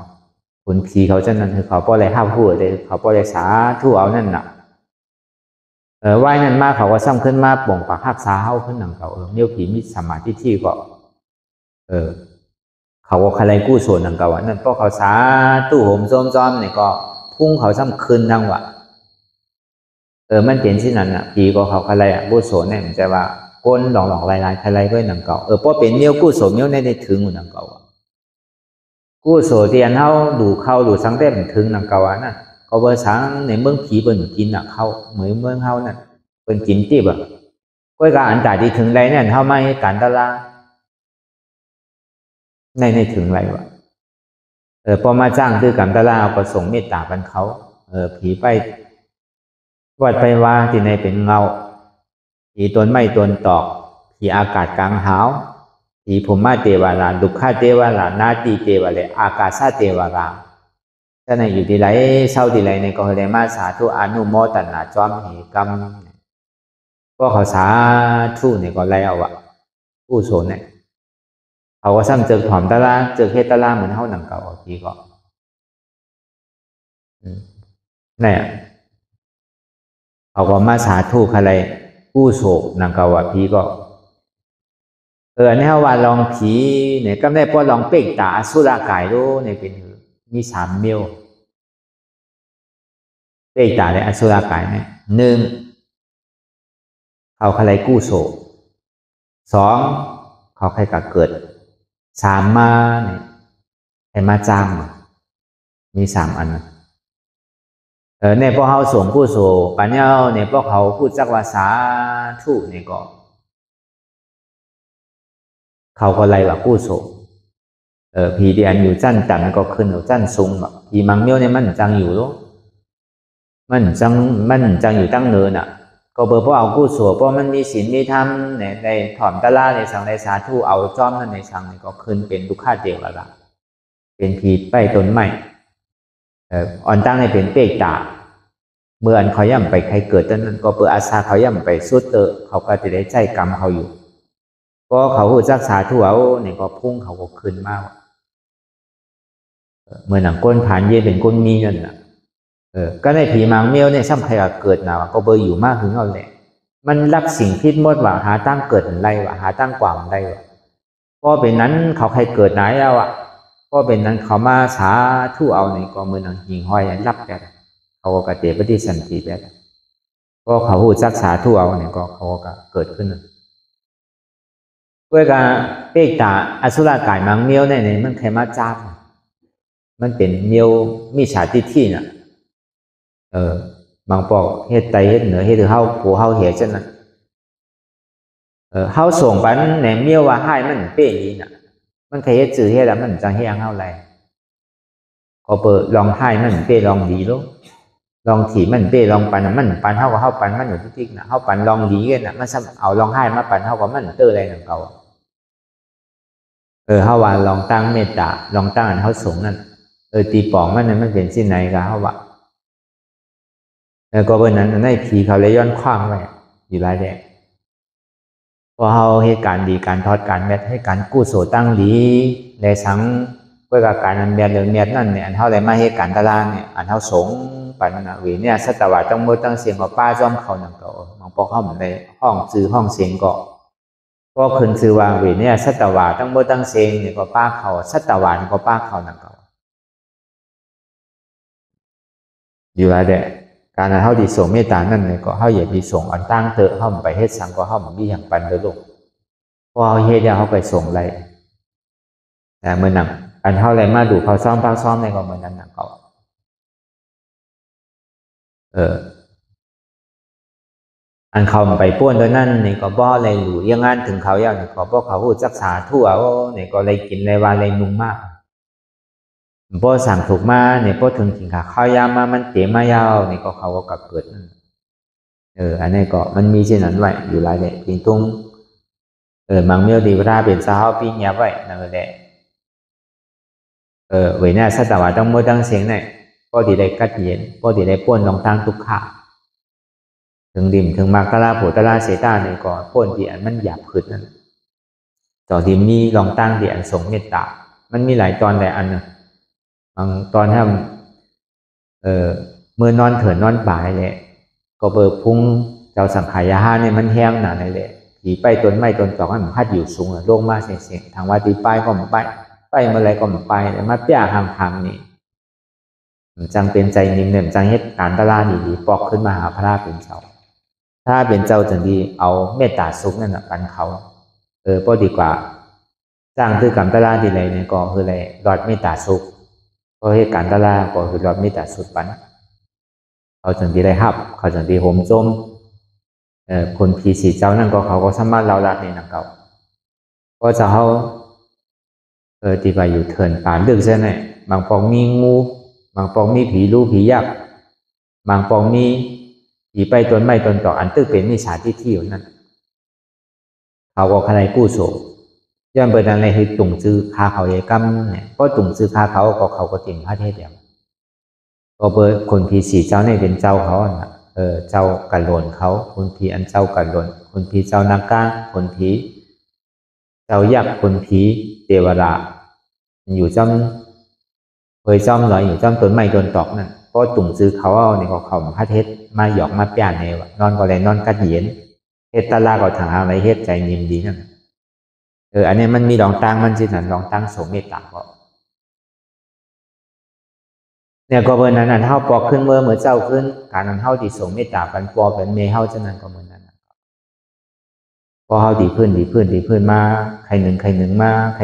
Speaker 1: คนผีเขาจะนั่นคือเขาป้อเลยห้าพูดเลยเขาป้อเลยสาทั่วเอานั่นน่ะว่ายนั่นมาเขาก็ซ้ำขึ้นมาป่งปากหักษาเฮาขึ้นหนังเขาเนี่ยผีมีสมาธิที่ก็เขาก็ใครกู้โสหนังเก่านั่นเพราะเขาสาตู้ห่มโจมจอมเนี่ยก็พุ่งเขาซ้ำคืนทั้งวะมันเป็นที่นั่นอ่ะผีก็เขาใครกู้โสเนี่ยมันจะว่าก้นหลอกลายใครเพื่อนหนังเก่าเพราะเป็นเนี้ยกู้โสเนี้ยในถึงหนังเก่ากู้โสเตียนเฮาดูสังเต็มถึงหนังเก่าน่ะเขาเบอร์สังในเมืองผีเปิ่นกินอ่ะเขาเหมือนเมืองเฮานั่นเปิ่นกินจีบอ่ะก็การอันจ่ายที่ถึงไรเนี่ยเฮาไม่การตลาในถึงไรวะพอมาจ้างตื้อกำตลาเอาก็ส่งเมตตากันเขาผีไปวัดไปว่าที่ในเป็นเงาผีตนไม่ตนตอกผีอากาศกลางหาวผีภูมิเทวราดุขะเทวรานาตีเทวราอากาศเทวราถ้าในอยู่ที่ไรเศร้าที่ไรในก็เลยมาสาธุอนุโมทนาจอมเหกรรมก็เขาสาธุเนี่ยก็ไล่เอาอะผู้โสนเนี่ยเขาก็ซ้ำเจอถอมตะลาเจอเฮตตะลาเหมือนเท่าหนังเก่าทีก็เนี่ยเขาก็มาสาธุอะไรผู้โศกหนังเก่าพีก็อันนี้ว่าลองผีเนี่ยก็ได้พอลองเป่งตาอสุรกายรู้เนี่ยเป็นมี3 มิลเป่งตาในอสุรกายเนี่ย1เขาอะไรกู้โศก2เขาใครกัเกิด3มาเนี่ยให้มาจ้างมี3 อันเนี่ยพวกเขาส่งกู้โศกปัญญาเนี่ยพวกเขาพูดจักว่าสาธุเนี่ยก็ เขาก็ไล่ว่ากู้โสผีที่อันอยู่จั่นต่ำก็ขึ้นอยู่จั่นสูงแบบผีมังเมียวเนี่ยมันจังอยู่รู้มันจังอยู่ตั้งเนินอ่ะก็เพราะเอากู้โสเพราะมันมีศีลมีธรรมในถ่อมตะล่าในสังในสาธุเอาจ้อมนั่นในสังนี่ก็ขึ้นเป็นดุขาเดียวละเป็นผีไปต้นไม้อ่อนตั้งในเป็นเปกตาเมื่ออันเขาย่ำไปใครเกิดตอนนั้นก็เปิดอาสาเขาย่ำไปสุดเขาก็จะได้ใจกรรมเขาอยู่ก็เขาหูจักสาธุเอาเนี่ยก็พุ่งเขาก็ขึ้นมากเมื่อหนังก้นผ่านเย่เป็นก้นมีนั่นน่ะก็ในผีมังเมียวเนี่ยซ้ำใครเกิดหนาวก็เบอร์อยู่มากถึงเอาแหละมันรับสิ่งพิษมดว่าหาตั้งเกิดอะไรวะหาตั้งกว่างได้วะก็เป็นนั้นเขาใครเกิดไหนแล้วอ่ะก็เป็นนั้นเขามาสาธุเอาเนี่ยก็เมื่อหนังหิงห้อยรับแกเขาก็เตะปฏิสันติแบบก็เขาหูจักสาธุเอาเนี่ยก็เขาก็เกิดขึ้นเพื่อการเปกตาอสุรกายมังเมียวเนี่ยมันใครมาจ้ามันเป็นเมียวมีฉาติที่น่ะบางปอกเฮ็ดไตเฮ็ดเหนือเฮ็ดเฮาผู้เฮาเหี่ยจังนั้นเฮาส่งปันแหนเมียวว่าให้มันเป้นี้น่ะมันใครเฮ็ดจื้อเฮ็ดแล้วมันจังเฮียงเฮาไรก็เปิดลองให้มันเป้ลองดีลูกลองถีมันเป้ลองปันมันปันเฮากับเฮาปันมันอยู่ที่น่ะเฮาปันลองดีกันน่ะมันเอาลองให้มาปันเฮากับมันเตออะไรนั่นเก่าเฮาว่าลองตั้งเมตตาลองตั้งอันเฮาสงนั่นตีปองมันเป็นสิ่งไหนก็เฮาว่าก็เป็นนั้นในผีเขาเลยย้อนคว้างไว้อยู่หลายแดดพอเฮาเหตุการณ์ดีการทอดการแมทให้การกู้โสตั้งดีในสังเพื่อการอันแมทเรื่องแมทนั่นเนี่ยอันเฮาเลยมาเหตุการณ์ตารางเนี่ยอันเฮาสงปันนะวิเนี่ยสัตวะต้องมือตั้งเสียงกับป้าจ้อมเขานั่นก็มองพอเข้าในห้องซื้อห้องเสียงก็ขึ้นซื้อวางวิเนี่ยสัตวะต้องมือตั้งเสียงเนี่ยก็ป้าเขาสัตวะก็ป้าเขานั่นก็อยู่หลายแดดการเฮาที่ส่งเมตตานั่นเนี่ยก็เฮาอย่าไปส่งอันตั้งเตอะเฮาไปเฮ็ดสังก็เฮาบ่มีหยังปันเด้อลูกพอเฮาเฮ็ดแล้วเฮาไปส่งไรแต่มื้อนั้นอันเฮาเลยมาดูเขาซ้อมพักซ้อมในก็มื้อนั้นน่ะก็อันเขาไปป้วนโดยนั่นนี่ก็บ่อะไรหรูยังงานถึงเขาอย่างนี่ก็บ่เขาฮู้จักษาทั่วนี่ก็เลยกินเลยว่าเลยนุ่มมากพอสั่งถูกมาเนี่ยพอถึงกินข้าวยามมามันเตะมายาวนี่ก็เขาก็เกิดอันนี้ก็มันมีเช่นนั้นไว้อยู่หลายเลยจริงตรงมังเมียวดีเวลาเป็นสาวปีเงียบไว้นั่นแหละเวน่าสัตว์ว่าต้องมือตั้งเสียงเนี่ยพอดีได้กัดเย็นพอดีได้ป้วนลองตั้งทุกขาถึงดิ่มถึงมากราโผตราเสตาเนี่ยก็ป้วนที่อันมันหยาบขึ้นนั่นต่อที่มีลองตั้งที่อันสงเมตตามันมีหลายตอนหลายอันนะบางตอนถ้าเมื่อนอนเถินนอนป่ายเลยก็เบิกพุงเจ้าสังขายาเนี่ยมันแห้งหนาในเลยผีไปต้นไม้ต้นตอกให้มันพัดอยู่สูงลงมาเสียงทางว่าตีป้ายก็มันไปเมื่อไรก็มันไปแต่มาเปี้ยห่างๆนี่จังเป็นใจนิ่มเนี่ยจังเหตุการตลาดดีๆปอกขึ้นมาหาพระเป็นเจ้าถ้าเป็นเจ้าจังดีเอาเมตตาสุขนั่นปันเขาพอดีกว่าจ้างคือกับตลาดดีเลยเนี่ยก็คืออะไรรอดเมตตาสุขก็เหตุการตลาดก็คือรอดเมตตาสุขปันเขาจังดีได้ฮับเขาจังดีโหมจมคนผีสีเจ้านั่นก็เขาก็สามารถเล่ารัดในนังเก่าก็จะเขาที่ไปอยู่เถินป่านดึกใช่ไหมบางปองมีงูบางปองมีผีลูผียักษ์บางปองมีผีไปต้นไม้ต้นตอกอันตึกเป็นมิจฉาทิฏฐิอยู่นั่นเขาก็ใครกู้โศกย้อนเปิดอะไรคือตุ่งซื้อคาเขาเยกัมเนี่ยก็ตุ่งซื้อคาเขาก็ติ่งพระเทศเดียวก็เปิดคนผีสีเจ้าเนี่ยเป็นเจ้าเขาอ่ะเจ้ากันหล่นเขาคนผีอันเจ้ากันหล่นคนผีเจ้านาคาคนผีเจ้ายักษ์คนผีเทวดาอยู่จำเคยจำหน่อยอยู่จำต้นไม้ต้นตอกนั่นเพราะตุ่มซื้อเขาเอาเนี่ยเขาพระเทศมาหยอกมาเปียนเนี่วนอนก็เลยนอนกัดเย็นเฮ็ดตาลาก็ถางอะไรเฮ็ดใจนิ่มดีนั่นอันนี้มันมีดองตั้งมันสินั่นดองตั้งสมเมตตาก็เนี่ยก็เบอร์นั้นเท่าปอกขึ้นเมื่อเจ้าขึ้นการนั้นเท่าที่สมเมตตาปันปอเป็นเมเท่าเช่นนั้นก็เหมือนนั้นพอเท่าดีพื้นมาใครหนึ่งมาใค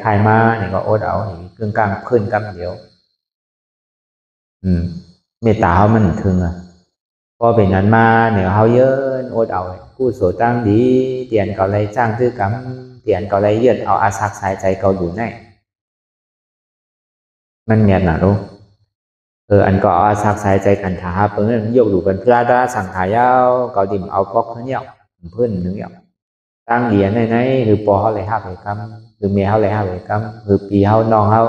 Speaker 1: รมาเนี่ยก็อดเอาเครื่องกลางขึ้นกำเดียวเมตตาเขามันถึงพอเป็นนั้นมาเนี่ยเขาเยอะอดเอากู้โสตั้งดีเตียนก็เลยจ้างซื้อกำเตี tiền có lấy yên ao asak saiใจเกาอยู่ไหนมันเมียนน่ะรู้อันก็อาศักสายใจกันถาเพิ่นยกดูกันพระดาสังขายาวก็ดิ่มเอาปอกเขาเนี่ยเพิ่นนึงเนี่ยตั้งเหรียญในหรือปอเขาเลยห้าไปกำหรือเมียเขาเลยห้าไปกำหรือปีเขาน้องเขา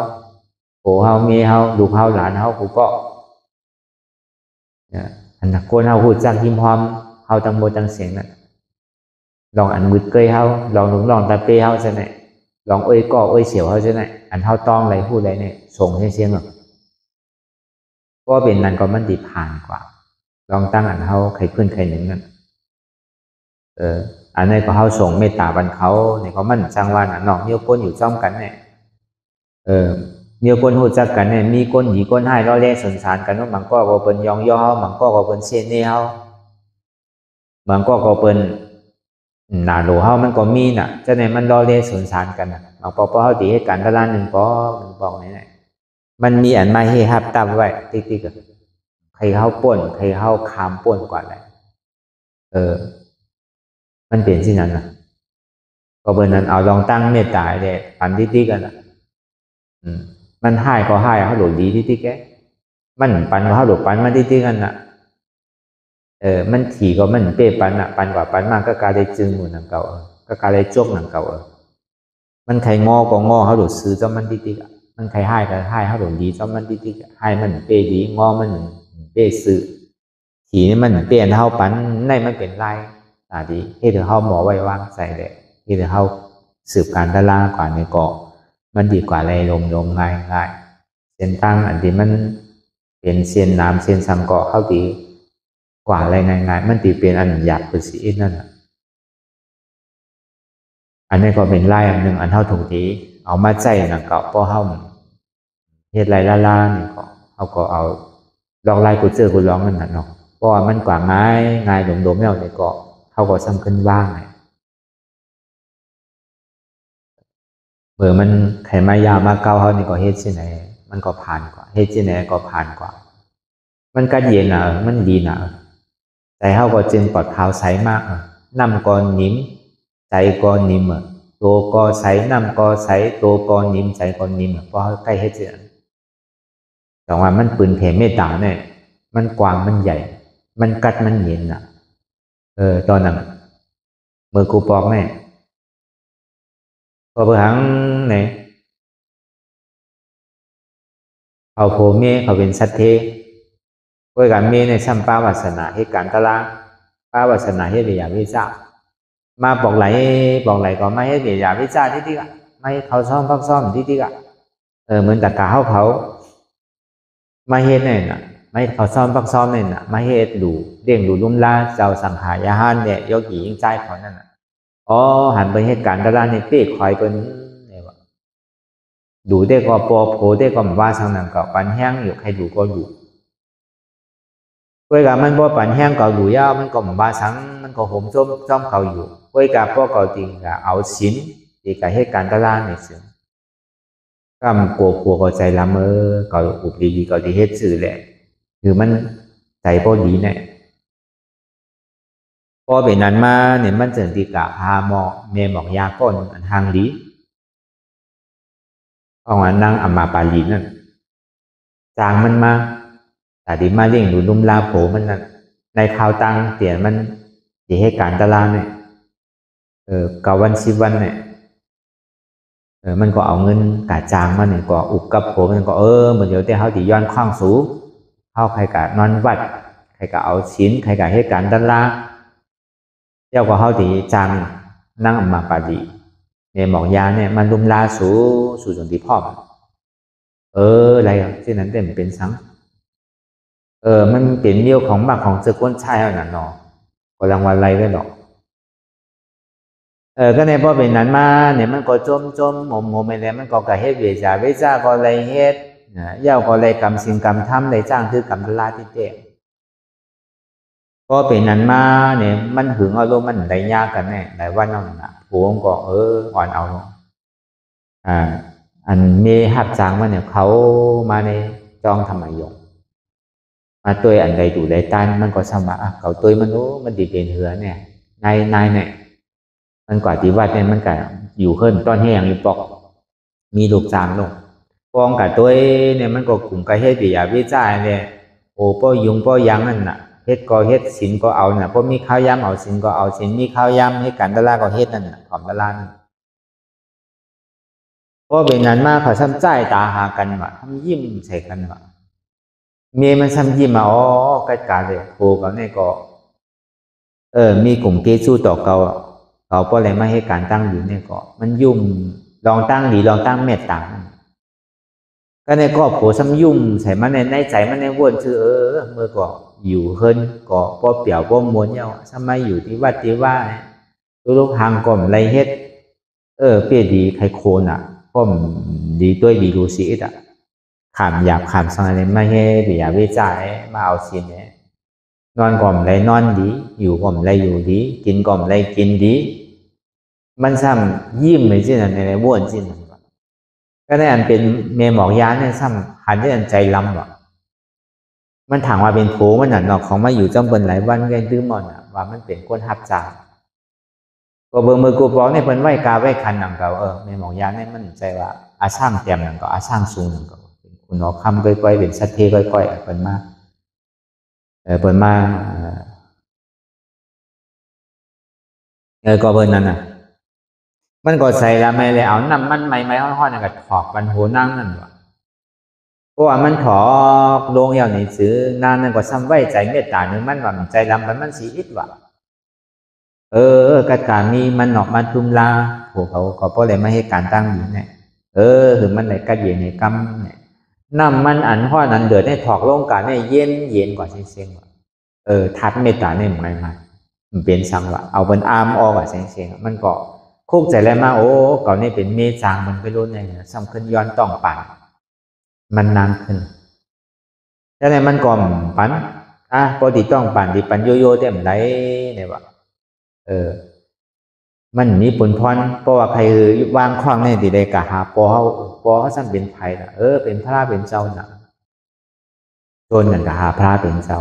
Speaker 1: โผเขาเมียเขาลูกเขาหลานเขาผู้ปอเนี่ยอันนักคนเขาพูดจังหิมพร้อมเขาตั้งโมตั้งเสียงน่ะลองอันมืดเกยเขาลองหนุนลองตาเป้เขาจะไหนลองเอ้ยก็เอ้ยเสียวเขาจะไหนอันเขาต้องอะไรพูดอะไรเนี่ยส่งให้เสียงหรอกก็เป็นนั้นก็มันดีผ่านกว่าลองตั้งอันเขาใครขึ้นใครหนึ่งนั่นอันนี้ก็เขาส่งเมตตาบันเขาเนี่ยเขามันจังว่าน่ะน้องมีคนอยู่จ้อมกันเนี่ยมีคนหูจักกันเนี่ยมีคนหยีคนให้ล้อเล่สนสารกันว่าบางก็เป็นยองย่อบางก็เป็นเชนเน่เขาบางก็เป็นหนาโหลเขามันก็มีน่ะจะไหนมันล้อเล่สนสารกันน่ะบางปอเขาตีให้กันตะล้านหนึ่งปอไหนมันมีอันมาให้ฮับตามไว้ติ๊กๆใครเข้าป่นใครเข้าคามป่นกว่าอะไรมันเปลี่ยนที่นั้นนะก็เบอร์นั้นเอาลองตั้งเมตตาเลยปันติ๊กๆกันนะมันให้ก็ให้เขาหลุดดีติ๊กๆแกมันปันก็เขาหลุดปันมาติ๊กๆกันนะมันถี่ก็มันเป๊ะปันอ่ะปันกว่าปันมากก็การได้จึงหมุนหนังเก่าก็การได้จกหนังเก่ามันใครงอก็งอเขาหลุดซื้อจนมันติ๊กๆมันใครให้ก็ให้เขาหลุดดีจนมันติ๊กๆให้มันเป๊ะดีงอมันเป๊ะซื้อถี่นี่มันเปลี่ยนเขาปันในมันเป็นลายดีที่เดี๋ยวเขาหมอไว้วางใส่เลยที่เดี๋ยวเขาสืบการตลาดกว่าในเกาะมันดีกว่าอะไรลมง่ายเส้นตั้งอันที่มันเป็นเส้นน้ำเส้นซ้ำเกาะเขาดีกว่าอะไรง่ายมันตีเป็นอันหยาบเป็นสีนั่นอันนี้ก็เป็นลายอันหนึ่งอันเท่าถูกทีเอามาใจหนังเกาะพอเขาเฮ็ดไรล่านี่ก็เขาก็เอาลองไล่กูเจอกูร้องนั่นน่ะเนาะเพราะว่ามันกว่าง่ายหลมๆแล้วในเกาะเขาก็ซ้ำขึ้นว่างไงเมื่อมันไขมายามาเก้าเขานี่ก็เฮ็ดที่ไหนมันก็ผ่านกว่าเฮ็ดที่ไหนก็ผ่านกว่ามันก็เย็นมันดีใจเขาก็จึงปลอดขาวใสมากน้ำก็นิ่มใจก็นิ่มตัวก็ใสน้ำก็ใสตัวก็นิ่มใจก็นิ่มเพราะใกล้เฮ็ดที่นั้นแต่ว่ามันปืนเพเมตตาเนี่ยมันกว้างมันใหญ่มันกัดมันเย็นตอนนั้นเมื่อกูบอกเนี่ยพอไปหังเนี่ยเอาโพเมเขาเป็นสัตเทด้วยการเมในซ้ำป้าวาสนาให้การตะลาป้าวาสนาให้เบียวิจามาบอกไหลก็ไม่ให้เบียวิจาที่กะไม่เขาซ่อมพักซ่อมที่กะเหมือนแต่กาเขามาเฮ็ดเนี่ยนะไม่เขาซ่อมพักซ่อมเนี่ยนะมาเฮ็ดดูเด้งดูลุ่มล่าเจ้าสังหายาหันเนี่ยยกหญิงใจเขานั่นน่ะหันไปเหตุการณ์ตะลาในเป๊กคอยเป็นเนี่ยว่าดูได้ก็ปอโผได้ก็ว่าทางนั้นก็ปันแห้งอยู่ใครดูก็อยู่ด้วยกับมันพอปันแห้งก็อยู่ยาวมันก็ว่าสังมันก็ห่มจ้อมเขาอยู่ด้วยกับพอเขาจริงก็เอาสินที่กับเหตุการณ์ตะลาในสิ่งก็มันกลัวก็ใจละเมอก็อุปดีก็ที่เหตุสื่อแหละคือมันใจพอดีเนี่ยพอเป็นนั้นมาเนี่ยมันจึงตีกะพาหมอกเมหมอกยาก้นอันทางดีเอาอันนั่งอามาปาลีนั่นจางมันมาแต่ดีมาเลี้ยงดูนุ่มลาโผมันนั่นในข่าวตังเตียนมันที่ให้การตลาดเนี่ยเก่าวัน10 วันเนี่ยมันก็เอาเงินกาจางมาเนี่ยก็อุบกับโผมันก็เหมือนเดี๋ยวแต่เขาตีย้อนข้างสูงเขาใครกะนอนวัดใครกะเอาชิ้นใครกะให้การตลาดเจ้าก็เขาตีจางนั่งอามาปาลีเนี่ยหมอกยาเนี่ยมันลุมลาสู่จนที่พ่ออะไรที่นั้นเต็มเป็นสังมันเป็นเลี้ยวของบักของเจ้าก้นชายเอาหนาหนอก็รางวัลอะไรไว้หรอกก็ในพอเป็นนั้นมาเนี่ยมันก็จมหมไปแล้วมันก็กะเฮ็ดเวจาก็อะไรเฮ็ดเย้าก็อะไรกรรมสิ่งกรรมทำอะไรจ้างคือกรรมลาที่เตะก็เป็นนั้นมาเนี่ยมันหึงเอาลงมันได้ยากกันแน่หลายวันนั่นนะผัวก็อ่อนเอาอันเมหับจางมาเนี่ยเขามาในจองธรรมยงมาตัวอันใดดูใดตันมันก็สมาเขาตัวมันรู้มันดีเป็นเหือเนี่ยนายเนี่ยมันกว่าที่วัดเนี่ยมันก็ อยู่ขึ้นตอนแห้งอยู่ปอกมีลูกจางลงปองกับตัวเนี่ยมันก็กลุ่มกับเฮ็ดวิทยาวิจัยเนี่ยโอ้ป้อยุงป้อยังนั่นน่ะเฮ็ดก็เฮ็ดสินก็เอาน่ะป้อมีข้าวย้ำเอาสินก็เอาสินมีข้าวย้ำให้กันตะลาก็เฮ็ดนั่นน่ะของตะลานั่นเพราะเป็นนั้นมากเขาซ้ำใจตาหากันว่ะทำยิ้มใส่กันว่ะเมียมันซ้ำยิ้มมาอ๋อใกล้กันเลยโคกับเนี่ยก็มีกลุ่มเกสู้ต่อเขาเขาป้ออะไรไม่ให้การตั้งอยู่เนี่ยก็มันยุ่มลองตั้งดีลองตั้งเมตตาก็ในก็โผซ้ำยุ่มใส่มันในใจมันในวนชื่อเมื่อก็อยู่เฮิรนก็ป้อเปี่ยวป้อม้วนเย้าทำไมอยู่ที่วัดที่ว่าลูกหางก่อมไรเฮ็ดเปี้ยดีใครโคนอ่ะป้อมดีด้วยดีรู้สิอ่ะขามหยาบขามสังอะไรไม่ให้เบียวิจัยมาเอาสิเนี่ยนอนก่อมไรนอนดีอยู่ก่อมไรอยู่ดีกินก่อมไรกินดีมันซ้ำยิ้มเลยสินะในวนสินะก็ได้อันเป็นเมหมอกยาเนี่ยซ้ำหันได้อันใจล้ำว่ะมันถางว่าเป็นโผมันหนักหนอกของมาอยู่จังเบิ่นหลายวันแกตื้อมอนอ่ะว่ามันเป็นก้นหับจางก็เบิ่งมือกูบอกเนี่ยเพิ่นไหวกาไหวคันหนังเก่าเมหมอกยาเนี่ยมันใจว่าอาช่างเตรียมหนังก็อาช่างสูงหนังก็คุณหมอคำก้อยๆเป็นสัตเทก้อยๆเพิ่นมาเพิ่นมาก็เพิ่นนั่นน่ะมันก็ใส่ละไม่เลยเอาน้ำมันไม่ห้อยๆนั่นก็ถอกกันโหนั่งนั่นว่ะเพราะว่ามันถอกลงอย่างนี้ซื้อนานนั่นก็ซ้ำไว้ใจเมตตาหนึ่งมันว่าใจลำมันสีอิดว่ะกัดการนี้มันออกมาตุมลาพวกเขาก็เพราะอะไรไม่ให้การตั้งอยู่เนี่ยคือมันเลยกัดเย็นในกำเนี่ยน้ำมันอันห้อยนั้นเดือดให้ถอกลงกันเนี่ยเย็นกว่าเสียงว่ะทัดเมตตาเนี่ยมันมันเป็นสังว่ะเอาเป็นอาร์มออกอ่ะเสียงมันก็คุกใจแล้วมาโอ้เก่านี่เป็นเมจางมันไปรุ่นเนี่ยซ้ำขึ้นย้อนต้องปั่นมันนานขึ้นแต่ในมันก่อมปั่นปกติต้องปั่นดิปั่นโยโย่เต็มไรเนี่ยว่ะมันมีผลพรเพราะว่าใครวางคว้างในดีเลยกะหาปอเขาซ้ำเป็นไผ่ละเป็นพระเป็นเจ้าหนักโจนกันกะหาพระเป็นเจ้า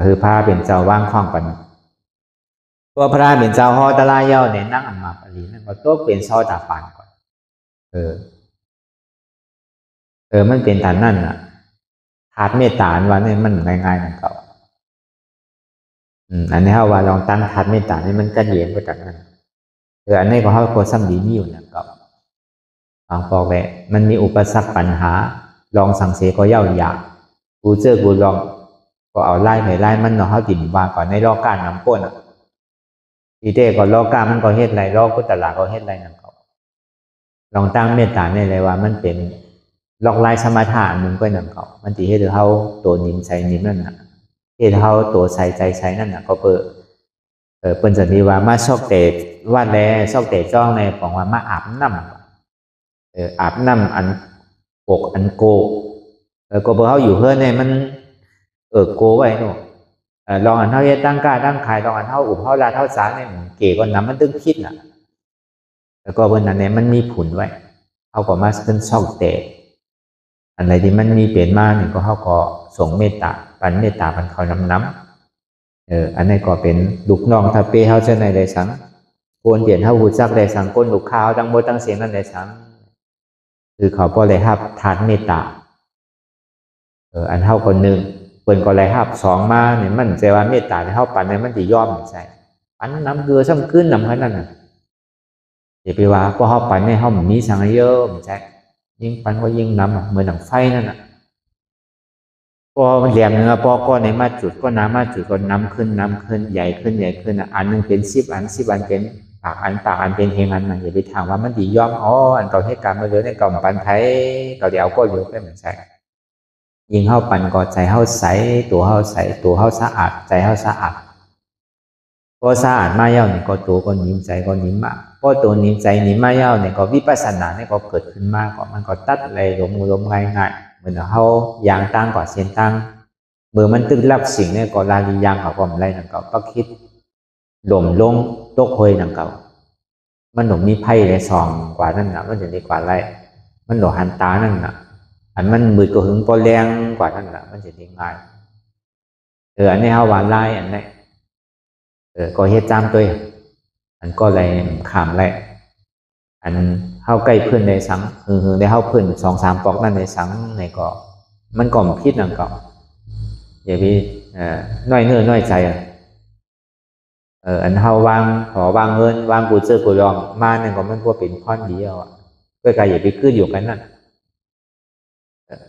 Speaker 1: คือพระเป็นเจ้าว่างคว้างปันตัวพระเป็นเจ้าฮอตะลายเย้าเนี่ยนั่งอันมาปรีนั่นก็ตัวเป็นซอตาปานก่อนมันเป็นฐานนั่นน่ะถาดเมตตาวันนี้มันง่ายๆนั่นเก่าอันนี้เขาว่าลองตั้งถาดเมตตานี่มันก็เย็นไปจากนั้นอันนี้ก็เขาโคซ้ำดีนี่อยู่นั่นเก่าบอกแหละมันมีอุปสรรคปัญหาลองสังเสก็เย้าอยากกูเจอกูลองก็เอาไล่ไปไล่มันเนาะเขาติ่มวางก่อนในรอการน้ำป้นทีเต้ก็รอการมันก็เฮ็ดไรรอกุตลาก็เฮ็ดไรนั่นเก่าลองตั้งเมตตาในเลยว่ามันเป็นลอกลายสมาธิมันก็นั่นเขามันตีให้เขาตัวนิ่มใจนิ่มนั่นน่ะให้เขาตัวใส่ใจใช้นั่นน่ะก็เปิ้นจะมีว่ามาชอบเตะว่าแลชอบเตะจ้องในของว่ามาอาบน้ำอาบน้ำอันปกอันโกก็เบอเขาอยู่เพื่อนในมันโกไว้หนูลองอันเท่าเยตั้งกล้าตั้งขายลองอันเท่าอุบเท่าลาเท่าสาเนี่ยเก๋ก็น้ำมันตึ้งคิดน่ะแล้วก็เพื่อนนั้นเนี่ยมันมีผุนไว้เขาก็มาขึ้นชอบเตะอะไรที่มันมีเปลี่ยนมาเนี่ยก็เขาก็ส่งเมตตาปันเมตตาปันเขาน้ำอันนี้ก็เป็นลูกน้องทัพเป้เขาเช่นในใดสังโกนเปลี่ยนเขาหูจักใดสังก้นลูกข้าวตั้งโบตั้งเสียงนั่นใดสังคือเขาพอเลยครับทานเมตตาอันเท่าคนหนึ่งเปิ่นก็เลยครับสองมาเนี่ยมันใจว่าเมตตาในเท่าปันเนี่ยมันจะย่อมใช่ปันน้ำเกลือซ้ำขึ้นน้ำขนาดนั้นเดี๋ยวไปว่าพอเขาปันในเขามีสังเยอะใช่ยิ่งปันก็ยิ่งน้ำเหมือนหนังไฟนั่นน่ะพอมันเหลี่ยมเนื้อพอก็ในมาจุดก็น้ำมาจุดก็น้ำขึ้นใหญ่ขึ้นอันนึงเป็น10 อันเป็นปากอันเป็นเฮงอันนะอย่าไปถามว่ามันดีย่อมอันเก่าให้การมาเยอะในกล่องปันไทยเก่าเดียวก็เยอะไปเหมือนใช่ยิ่งเข้าปันก็ใจเข้าใสตัวเข้าใสตัวเข้าสะอาดใจเข้าสะอาดพอสะอาดมาเย้าเนี่ยก็ตัวก็นิ่มใจก็นิ่มมากพอตัวนิ่มใจนิ่มมาเย้าเนี่ยก็วิปัสสนาเนี่ยก็เกิดขึ้นมากก็มันก็ตัดอะไรลมง่ายเหมือนเขายางตั้งก่อนเส้นตั้งเมื่อมันตึกรับสิ่งเนี่ยก็ลาลียางเขาก็อะไรนั่นก็ปักคิดหล่มลงตกเฮยนั่นก็มันหนุ่มมีไพ่ในซองกว่านั่นนะมันจะดีกว่าไรมันหนุ่มหันตานั่นนะอันมันมืดก็หึงพอแรงกว่านั่นนะมันจะดีง่ายอันนี้เขาหวานไล่อันนี้ก็เฮ็ดจามตัวอันก็เลยขามไร อันเข้าใกล้เพื่อนในสังได้เข้าเพื่อน2-3ปอกนั่นในสังในก็มันก็คิดนั่นก็อย่าไปน้อยเนื้อน้อยใจอันเข้าวางขอวางเงินวางกูเจอกูยอมมาเนี่ยก็มันก็เป็นข้อนเดียวก็กลายอย่าไปขึ้นอยู่กันนั่น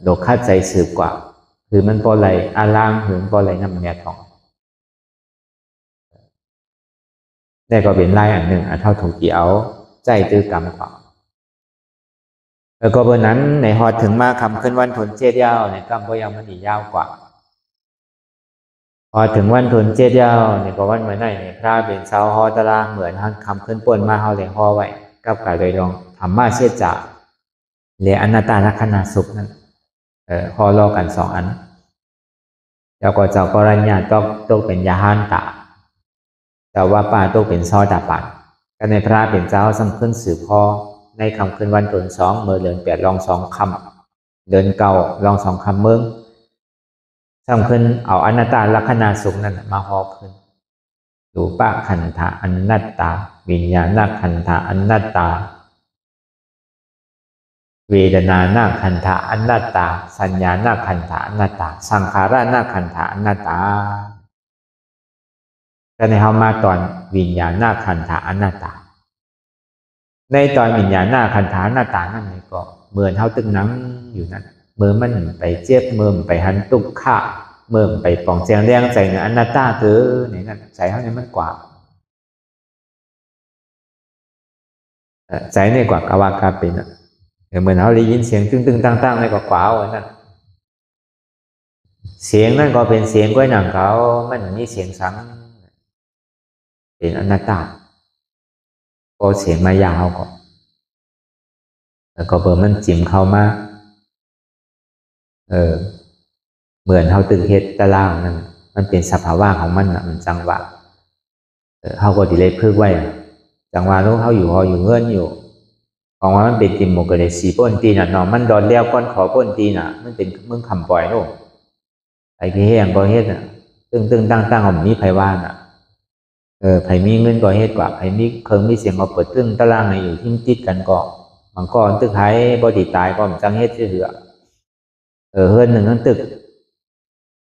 Speaker 1: โดดคาดใจสืบกว่าคือมันพออะไรอาลางหรือพออะไรน้ำแง่ทองได้ก็เป็นไล่อันหนึ่งเท่าถูกกี่เอาใจตื้อกรรมกว่าแล้วก็เบอร์นั้นในหอดถึงมาคำขึ้นวันทนเจ็ดยาวในกรรมก็ยังมันอีกยาวกว่าพอถึงวันทนเจ็ดยาวในก็วันเหมือนไหนในพระเป็นเสาหอตารางเหมือนหันคำขึ้นป่นมาเฮาเลยหอไว้กับกายโดยรองธรรมะเสียจ่าเหลืออนัตตาลักษณะสุขนั้นหอรอกัน2 อันแล้วก็เจ้ากรณีต้องเป็นยาหันตะแต่ว่าป่าต้องเป็นซอดาปันก็ในพระเป็นเจ้าสำขึ้นสืบพอในคำขึ้นวันตน2เมื่อเดือน8ลอง2คำเดือนเก่าลอง2คำเมืองสำขึ้นเอาอนัตตาลักษณะสุขนั้นมาหอขึ้นรูปะขันธะอนัตตาวิญญาณขันธะอนัตตาเวทนานาขันธะอนัตตาสัญญานาขันธะอนัตตาสังขารนาขันธะอนัตตาก็ในเขามาตอนวิญญาณนาขันธะอนัตตาในตอนวิญญาณนาขันธะอนัตตานั่นเองก็เหมือนเขาตึงนั่งอยู่นั่นเมื่อมันไปเจ็บเมื่อมันไปหันตุกข่าเมื่อมันไปปองแจงแรงใจเนี่ยอนัตตาคือเนี่ยนั่นใจเขาเนี่ยมันกว่าใจเนี่ยกว่ากาวากาเป็นเหมือนเขาได้ยินเสียงตึงๆตั้งๆในกว่าเอานั่นเสียงนั่นก็เป็นเสียงก้อยหนังเขามันมีเสียงสังเป็นอนัตตาพอเสียงมายาวก็แล้วก็เบอร์มันจิ้มเข้ามาเหมือนเขาตึงเฮ็ดตะล่างนั่นมันเป็นสภาวะของมันมันจังหวะเขาก็ดีเลยพึ่งไว้จังหวะนู้นเขาอยู่เงื่อนอยู่ของว่ามันเป็นจิมโมกเลยสีป้นตีน่ะเนาะมันดอนเลี้ยวก้อนขอป้นตีน่ะมันเป็นมึงคำปล่อยโน่ไอ้ที่เฮ็ดก็เฮ็ดน่ะตึงตั้งของมีไผว่าน่ะไผมีเงินก็เฮ็ดกว่าไผมีเครื่องมีเสียงก็เปิดตึงตารางในอยู่ที่ติดกันก็บางก้อนตึกหายบ่ดีตายก็มันจังเฮ็ดเหือเฮือนหนึ่งทั้งตึก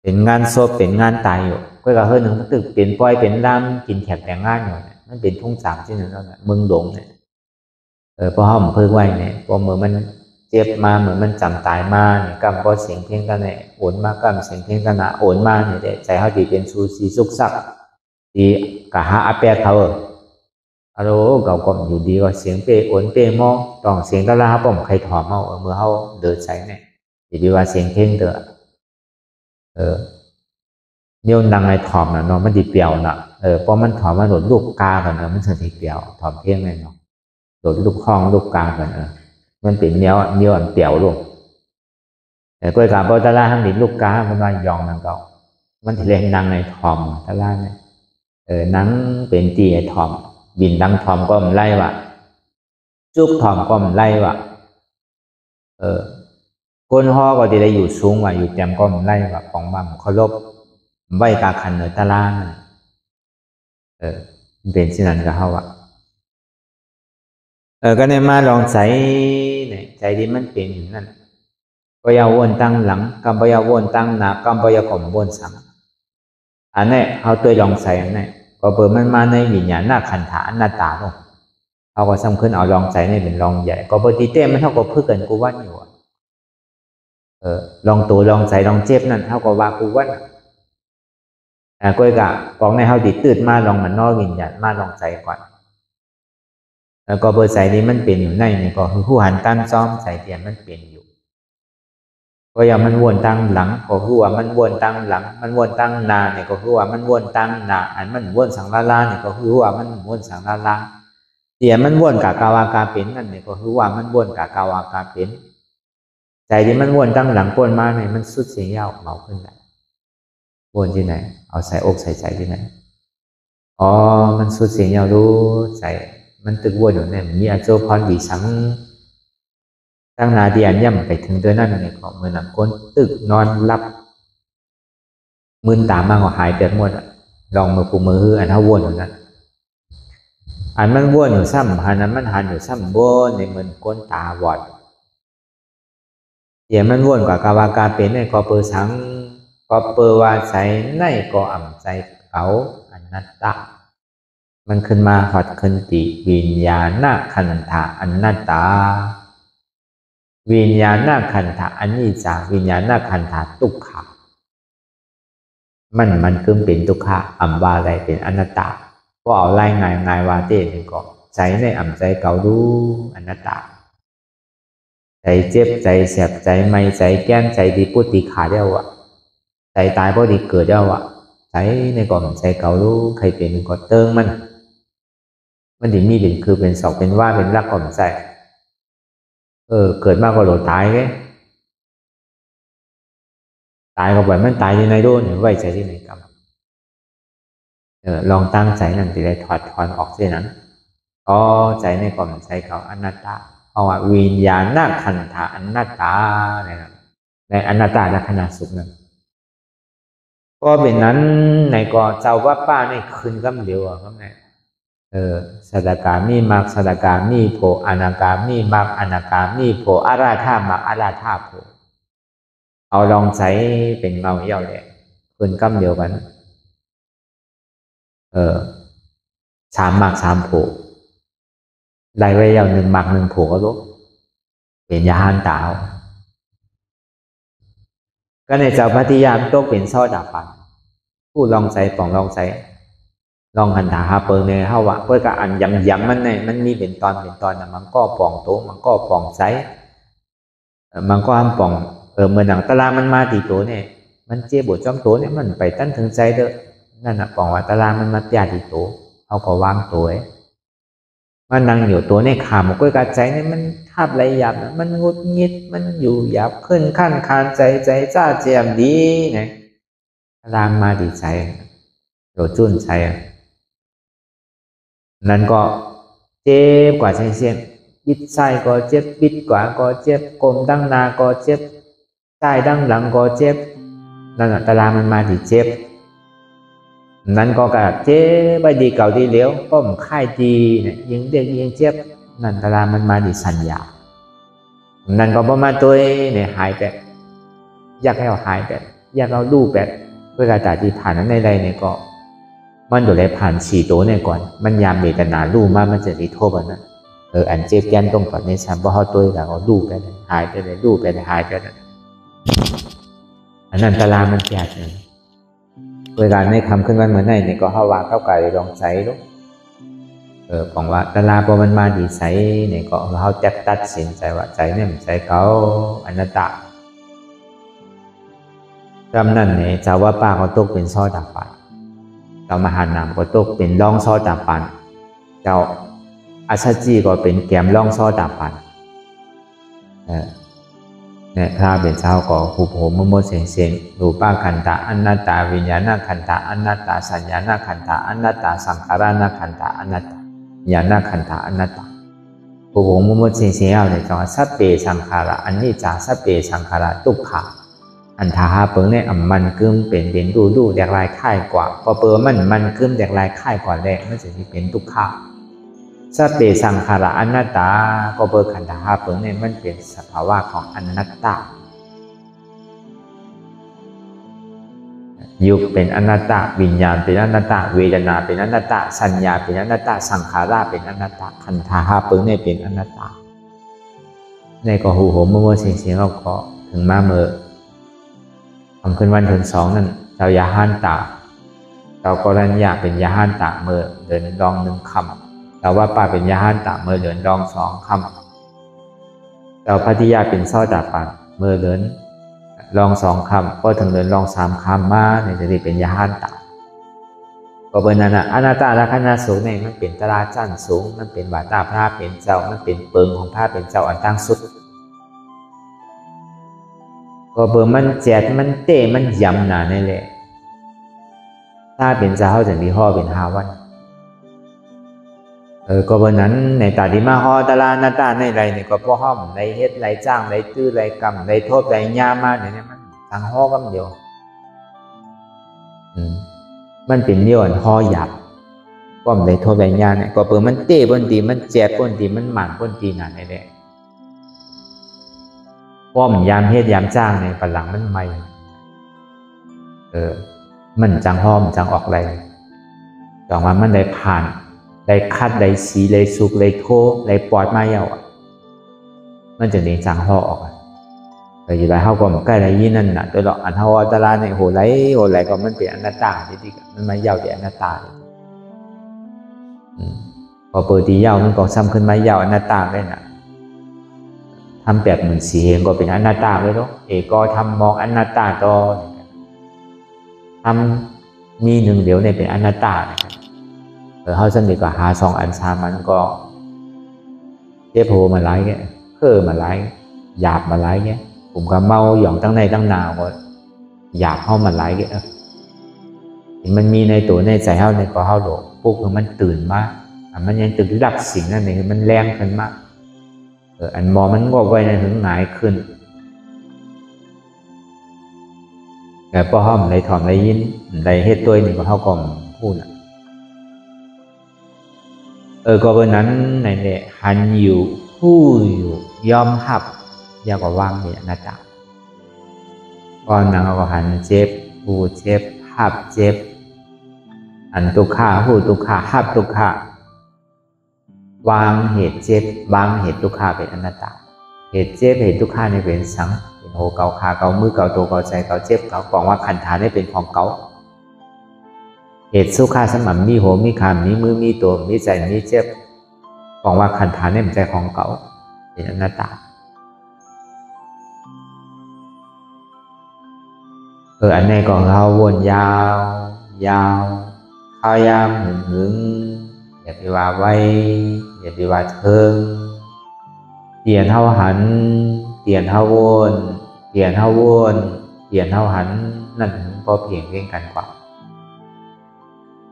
Speaker 1: เป็นงานศพเป็นงานตายอยู่ก็เฮือนหนึ่งทั้งตึกเป็นปล่อยเป็นล่ามกินแขกแต่งงานอยู่มันเป็นทุ่งสามที่นั่นแล้วน่ะเมืองดงเนี่ยพอห้องเพิ่งไว้เนี่ยพอเมื่อมันเจ็บมาเหมือนมันจำตายมาเนี่ยกำพอเสียงเพียงกันเนี่ยโอนมากำเสียงเพียงกันนะโอนมาเนี่ยใจเขาดีเป็นสูสีสุกสักดีกะหาอาแปะเขาอารมณ์เก่าก็อยู่ดีก็เสียงเปโอนเปมอต้องเสียงตะลาผมใครถอมเอาเมื่อเขาเดินใส่เนี่ยดีว่าเสียงเพียงเถอะเนี่ยดังในถอมนะเนาะมันดีเปลี่ยวนะเพราะมันถอมมาโดดลูกกากันมันเสียงเปลี่ยวถอมเพียงเลยเนาะโดดลูกห้องลูกกลางกันมันเป็นเนี้ยอันเปี่ยวลูกแต่กล้วยกาบตะล่าทั้งดินลูกกามันว่ายองนั่งเก่ามันเรียนนางในทอมตะล่าเนี่ยนังเป็นตีไอทอมบินดังทอมก็มันไล่ว่ะจุกทอมก็มันไล่ว่ะก้นห่อก็จะได้อยู่สูงว่ะอยู่แจมก็มันไล่ว่ะของบ้านเขาลบใบกาคันเนอตะล่าเป็นสิ่งนั้นก็เขาว่ะก็เนี่ยมาลองใส่เนี่ยใจที่มันเป็นอยู่นั่นปยาวนตั้งหลังกำปยาวนตั้งหน้ากำปยาข่มวนสังอันนี้เขาตัวลองใส่อันนี้ก็เปิดมันมาในวิญญาณหน้าขันธะอนัตตาลงเขาก็ซ้ำขึ้นเอาลองใส่ในเป็นลองใหญ่ก็ปฏิเต้มันเท่ากับเพื่อกันกูวันอยู่ลองตัวลองใส่ลองเจ็บนั่นเท่ากับว่ากูวันก็อีกอะของในเขาติดตืดมาลองมันนอวิญญาณมาลองใส่ก่อนแล้วก็เบอร์ใส่นี้มันเปลี่ยนอยู่ในนี่ก็คือผู้หันตั้นซ้อมใส่เตียนมันเปลี่ยนอยู่ก็อย่างมันวนตั้งหลังก็คือว่ามันวนตั้งหลังมันวนตั้งนาเนี่ยก็คือว่ามันวนตั้งนาอันมันวนสังลาลาเนี่ยก็คือว่ามันวนสังลาลาเตียนมันวนกะกาวากาเป็นนั่นเนี่ยก็คือว่ามันวนกะกาวากาเป็นใจที่มันวนตั้งหลังวนมาเนี่ยมันสุดเสียงยาวเบาขึ้นไหนวนที่ไหนเอาใส่อกใส่ใจที่ไหนอ๋อมันสุดเสียงยาวรู้ใส่มันตึกวนอยู่เนี่ยมีอาโจพรดีสังตั้งนาเดียนย่ำไปถึงตัวนั่นเนี่ยก็เหมือนหนังก้นตึกนอนรับมืนตามากกว่าหายเดือดหมดลองมือปูมืออันเท่าวนอยู่นั่น อันมันวนอยู่ซ้ำอันนั้นมันหันอยู่ซ้ำวนในเหมือนก้นตาบอดเดี๋ยวมันวนกว่ากาวากาเป็นในก็เปิดสังก็เปิดว่าใจในก็อ่ำใจเขาอนัตตามันขึ้นมาหอดขึ้นติวิญญาณขันธะอนัตตาวิญญาณขันธะอันนี้จากวิญญาณขันธะทุกขะมันคือเป็นทุกขะอัมวาอะไรเป็นอนัตตาก็เอาไล่ง่ายวาเต้นี่ก็ใจในอ่ำใจเก่าดูอนัตตาใจเจ็บใจเสียบใจไม่ใจแก้มใจดีปุติขาเดียวอะใจตายเพราะดีเกิดเดียวอะใจในก่อนใจเก่าดูใครเป็นก็เติงมันดีมีเป็นคือเป็นสอกเป็นว่าเป็นรักก่อนใจเกิดมาก็หลดตายไงตายก็แบบมันตายที่ไหนด้วยเนี่ยไว้ใจที่ไหนกรรมลองตั้งใจนั่นจะได้ถอดถอนออกเสียนั้นก็ใจในก่อนใจเขาอนัตตาเพราะว่าวิญญาณขันธะอนัตตาเนี่ยในอนัตตาในขณะสุขนั้นก็เป็นนั้นในก่อเจ้าว่าป้าในคืนกำเดียวอะครับเนี่ยสัตกามีมักสัตกามีโพอนาคามีมักอนาคามีโพอาราธามักอาราธาโพเอาลองใช้เป็นเงาเยี่ยวเลยคืนกำเดียวกันสามมักสามโพได้ไว้ยาวหนึ่งมักหนึ่งโพก็ลบเป็นยาหันตาวก็ในเจ้าพัทยามโตเป็นซ่อดาปันผู้ลองใช้ป่องลองใช้ลองหันถาหาเปิงในเฮาวะเพื่อกับอันย้ำมันในมันมีเป็นตอนนะมันก็ป่องโตมันก็ป่องใช้มันก็ห้ามป่องเมื่อหนังตะลามันมาตีโตเนี่ยมันเจ็บบทจ้อมโตเนี่ยมันไปตั้นถึงใจเด้อนั่นน่ะป่องว่าตะลามันมาตีตีโตเอาก็วางตัวมันนั่งอยู่ตัวในขามันก็กระใจเนี่ยมันคาบไหลหยาบมันงุดงิดมันอยู่หยาบขึ้นขั้นคานใจจ้าเจียมดีเนี่ยตะลามาตีใจโดดจุ้นใจนั้นก็เจ็บกว่าเช่นบิดไส้ก็เจ็บบิดกว่าก็เจ็บกลมดั้งนาก็เจ็บใต้ดั้งหลังก็เจ็บนั่นตารางมันมาที่เจ็บนั้นก็กระเจ็บไปดีเก่าดีเหลวป้อมค่ายดีเนี่ยยิงเด็กยิงเจ็บนั่นตารางมันมาที่สัญญานั่นก็ประมาณตัวเนี่ยหายไปอยากให้เราหายไปอยากเราดูแบบเพื่อการตัดที่ผ่านนั้นในใดเนี่ยก็มันโดยได้ผ่านสี่ตัวเนี่ยก่อนมันยามเมตนาลู่มามันจะรีโทษแบบนั้นอันเจ็บแก้มตรงก่อนในชั้นเพราะเขาตัวแล้วเขาลู่ไปเลยหายไปเลยลู่ไปเลยหายไปเลยอันนั้นตารางมันแก่เลยเวลาในคำขึ้นวันเหมือนในเนี่ยก็เข้าวางเข้าไก่ลองใส่ลูกบอกว่าตารางพอมันมาดีใส่เนี่ยก็เขาจัดตัดสินใจว่าใจเนี่ยมันใจเขาอนัตตาจำนั่นเนี่ยเจ้าว่าป้าเขาตกเป็นซ่อดาบปันเจ้ามหานามก็ตกเป็นร่องซ่อดาบปันเจ้าอาชาจีก็เป็นแกมร่องซ่อดาบปันเนี่ยถ้าเป็นเจ้าก็ผู้โผล่โมเสียงรูปขันธะอนัตตาวิญญาณขันธะอนัตตาสัญญาณขันธะอนัตตาสังขารขันธะอนัตตาญาณขันธะอนัตตาผู้โผล่โมเสียงเอาเนี่ยจังว่าสัพเพสังขาระอันนี้จาสัพเพสังขาระทุกขะอันท้าเปิงเนี่ยมันกึมเป็นดูแดกลายค่ายกว่าพอเปิงมันกึมแดกลายค่ายกว่าแรกมันจะเป็นทุกขะสัพเพสังขาระอนัตตาก็เปิงขันท้าเปิงเนี่ยมันเป็นสภาวะของอนัตตายุคเป็นอนัตตาวิญญาณเป็นอนัตตาเวทนาเป็นอนัตตาสัญญาเป็นอนัตตาสังขารเป็นอนัตตาขันท้าเปิงเนี่ยเป็นอนัตตาในก็หูโหมเสียงเราก็ถึงมาเมื่อทำขึ้นวันถึงสองนั่นเจ้ายาห้านตาเจ้ากรัญญาเป็นยาห้านตาเมื่อเดินดองหนึ่งคำแต่ว่าป้าเป็นยาห้านตาเมื่อเดินดองสองคำเจ้าพัทยาเป็นซ่อดาปันเมื่อเดินลองสองคำก็ถึงเดินลองสามคำมาในจะได้เป็นยาห้านตาก็เป็นนั่นอนัตตาและขณะสูงเนี่ยมันเป็นตราจั่นสูงมันเป็นบาตาพระเป็นเจ้ามันเป็นเปิงของพระเป็นเจ้าอันตั้งสุดก็เบอร์มันแจดมันเตะมันยำหนาในแหละถ้าเป็นเจ้าเขาจะมีห่อเป็น5 วันก็เบอร์นั้นในตาดีมาห่อตาลานาตาในไรเนี่ยก็พ่อห้อมในเฮ็ดไรจ้างไรตื้อไรกรรมไรโทษไรย่ามาเนี่ยมันทางห่อกันเดียวมันเป็นเมี่ยวห่อหยาบ ความได้โทษได้ยาเนี่ยก็เปิดมันเต้บนตีมันเจ็บบนตีมันหมันบนตีนั่นแหละความยามเฮ็ดยามจ้างในปหลังมันใหม่มันจังหอมจังออกไรจังว่ามันได้ผ่านได้คัดได้สีได้สุกได้โทได้ปอดมาเยามันจะได้จังห่อออกแต่อยู่ไรเฮาก็ใกล้ไรยี่นั่นน่ะตัวดอกอันเฮาตลาดในโหไหลก็มันเป็นอนัตตาที่มันมาเยาแต่อนัตตาพอเปิดตีเยามันก็ซ้ำขึ้นมาเยาอนัตตาได้น่ะทำแบบเหมือนสีเองก็เป็นอนัตตาเลยเนาะก็ทำมองอนัตตาต่อทำมีหนึ่งเดียวเนี่ยเป็นอนัตตาเขาสนิทกับหาสองอันชามันก็เจ็บโผมาไล่เงี้ยเพ้อมาไล่หยาบมาไล่เงี้ยผมก็เมาหย่องตั้งในตั้งนาวก็หยาบเข้ามาไล่เงี้ยมันมีในตัวในใจเขาในก็เขาหลงปุ๊บมันตื่นมากมันยังตื่นดับสิ่งนั่นเองมันแรงขึ้นมากอันมอมันงอกไว้ในถึงหงายขึ้นแต่พอห้อมในถอมในยินในเฮ็ดตัวนี่ก็เขาก็พูดก็เพราะนั้นในเนี่ยหันอยู่ผู้อยู่ยอมหับยากกว่าว่างเนี่ยนะจ๊ะก่อนนั้นก็หันเจ็บผู้เจ็บหับเจ็บอันตุกขาผู้ตุกขาหับตุกขาวางเหตุเจ็บวางเหตุตุกขาเป็นอนัตตาเหตุเจ็บเหตุตุกขาในเป็นสังเป็นโหเกาขาเกามือเกาตัวเกาใจเกาเจ็บเกาบอกว่าขันธ์ฐานได้เป็นของเกาเหตุสุขาสมั่มมีโหมีขามมีมือมีตัวมีใจมีเจ็บบอกว่าขันธ์ฐานเนี่ยเป็นใจของเก่าเป็นอนัตตาอันนี้ของเราวนยาวข้าวยามหึงอย่าไปว่าไว้อย่าไปว่าเทิงเปลี่ยนเท่าหันเปลี่ยนเท่าวนเปลี่ยนเท่าวนเปลี่ยนเท่าหันนั่นพอเพียงเพียงกันกว่า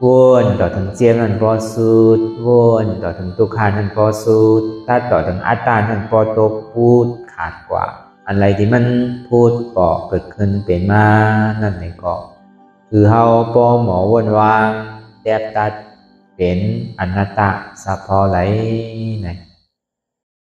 Speaker 1: วนต่อถึงเจียมนั่นพอสุดวนต่อถึงตุขานั่นพอสุดถ้าต่อถึงอัตตานั่นพอตกพูดขาดกว่าอะไรที่มันพูดบอกเกิดขึ้นเป็นมานั่นเองก็คือเฮาปอหมอวนวางแดบตัดเป็นอนัตตาสัพพอไหลไหน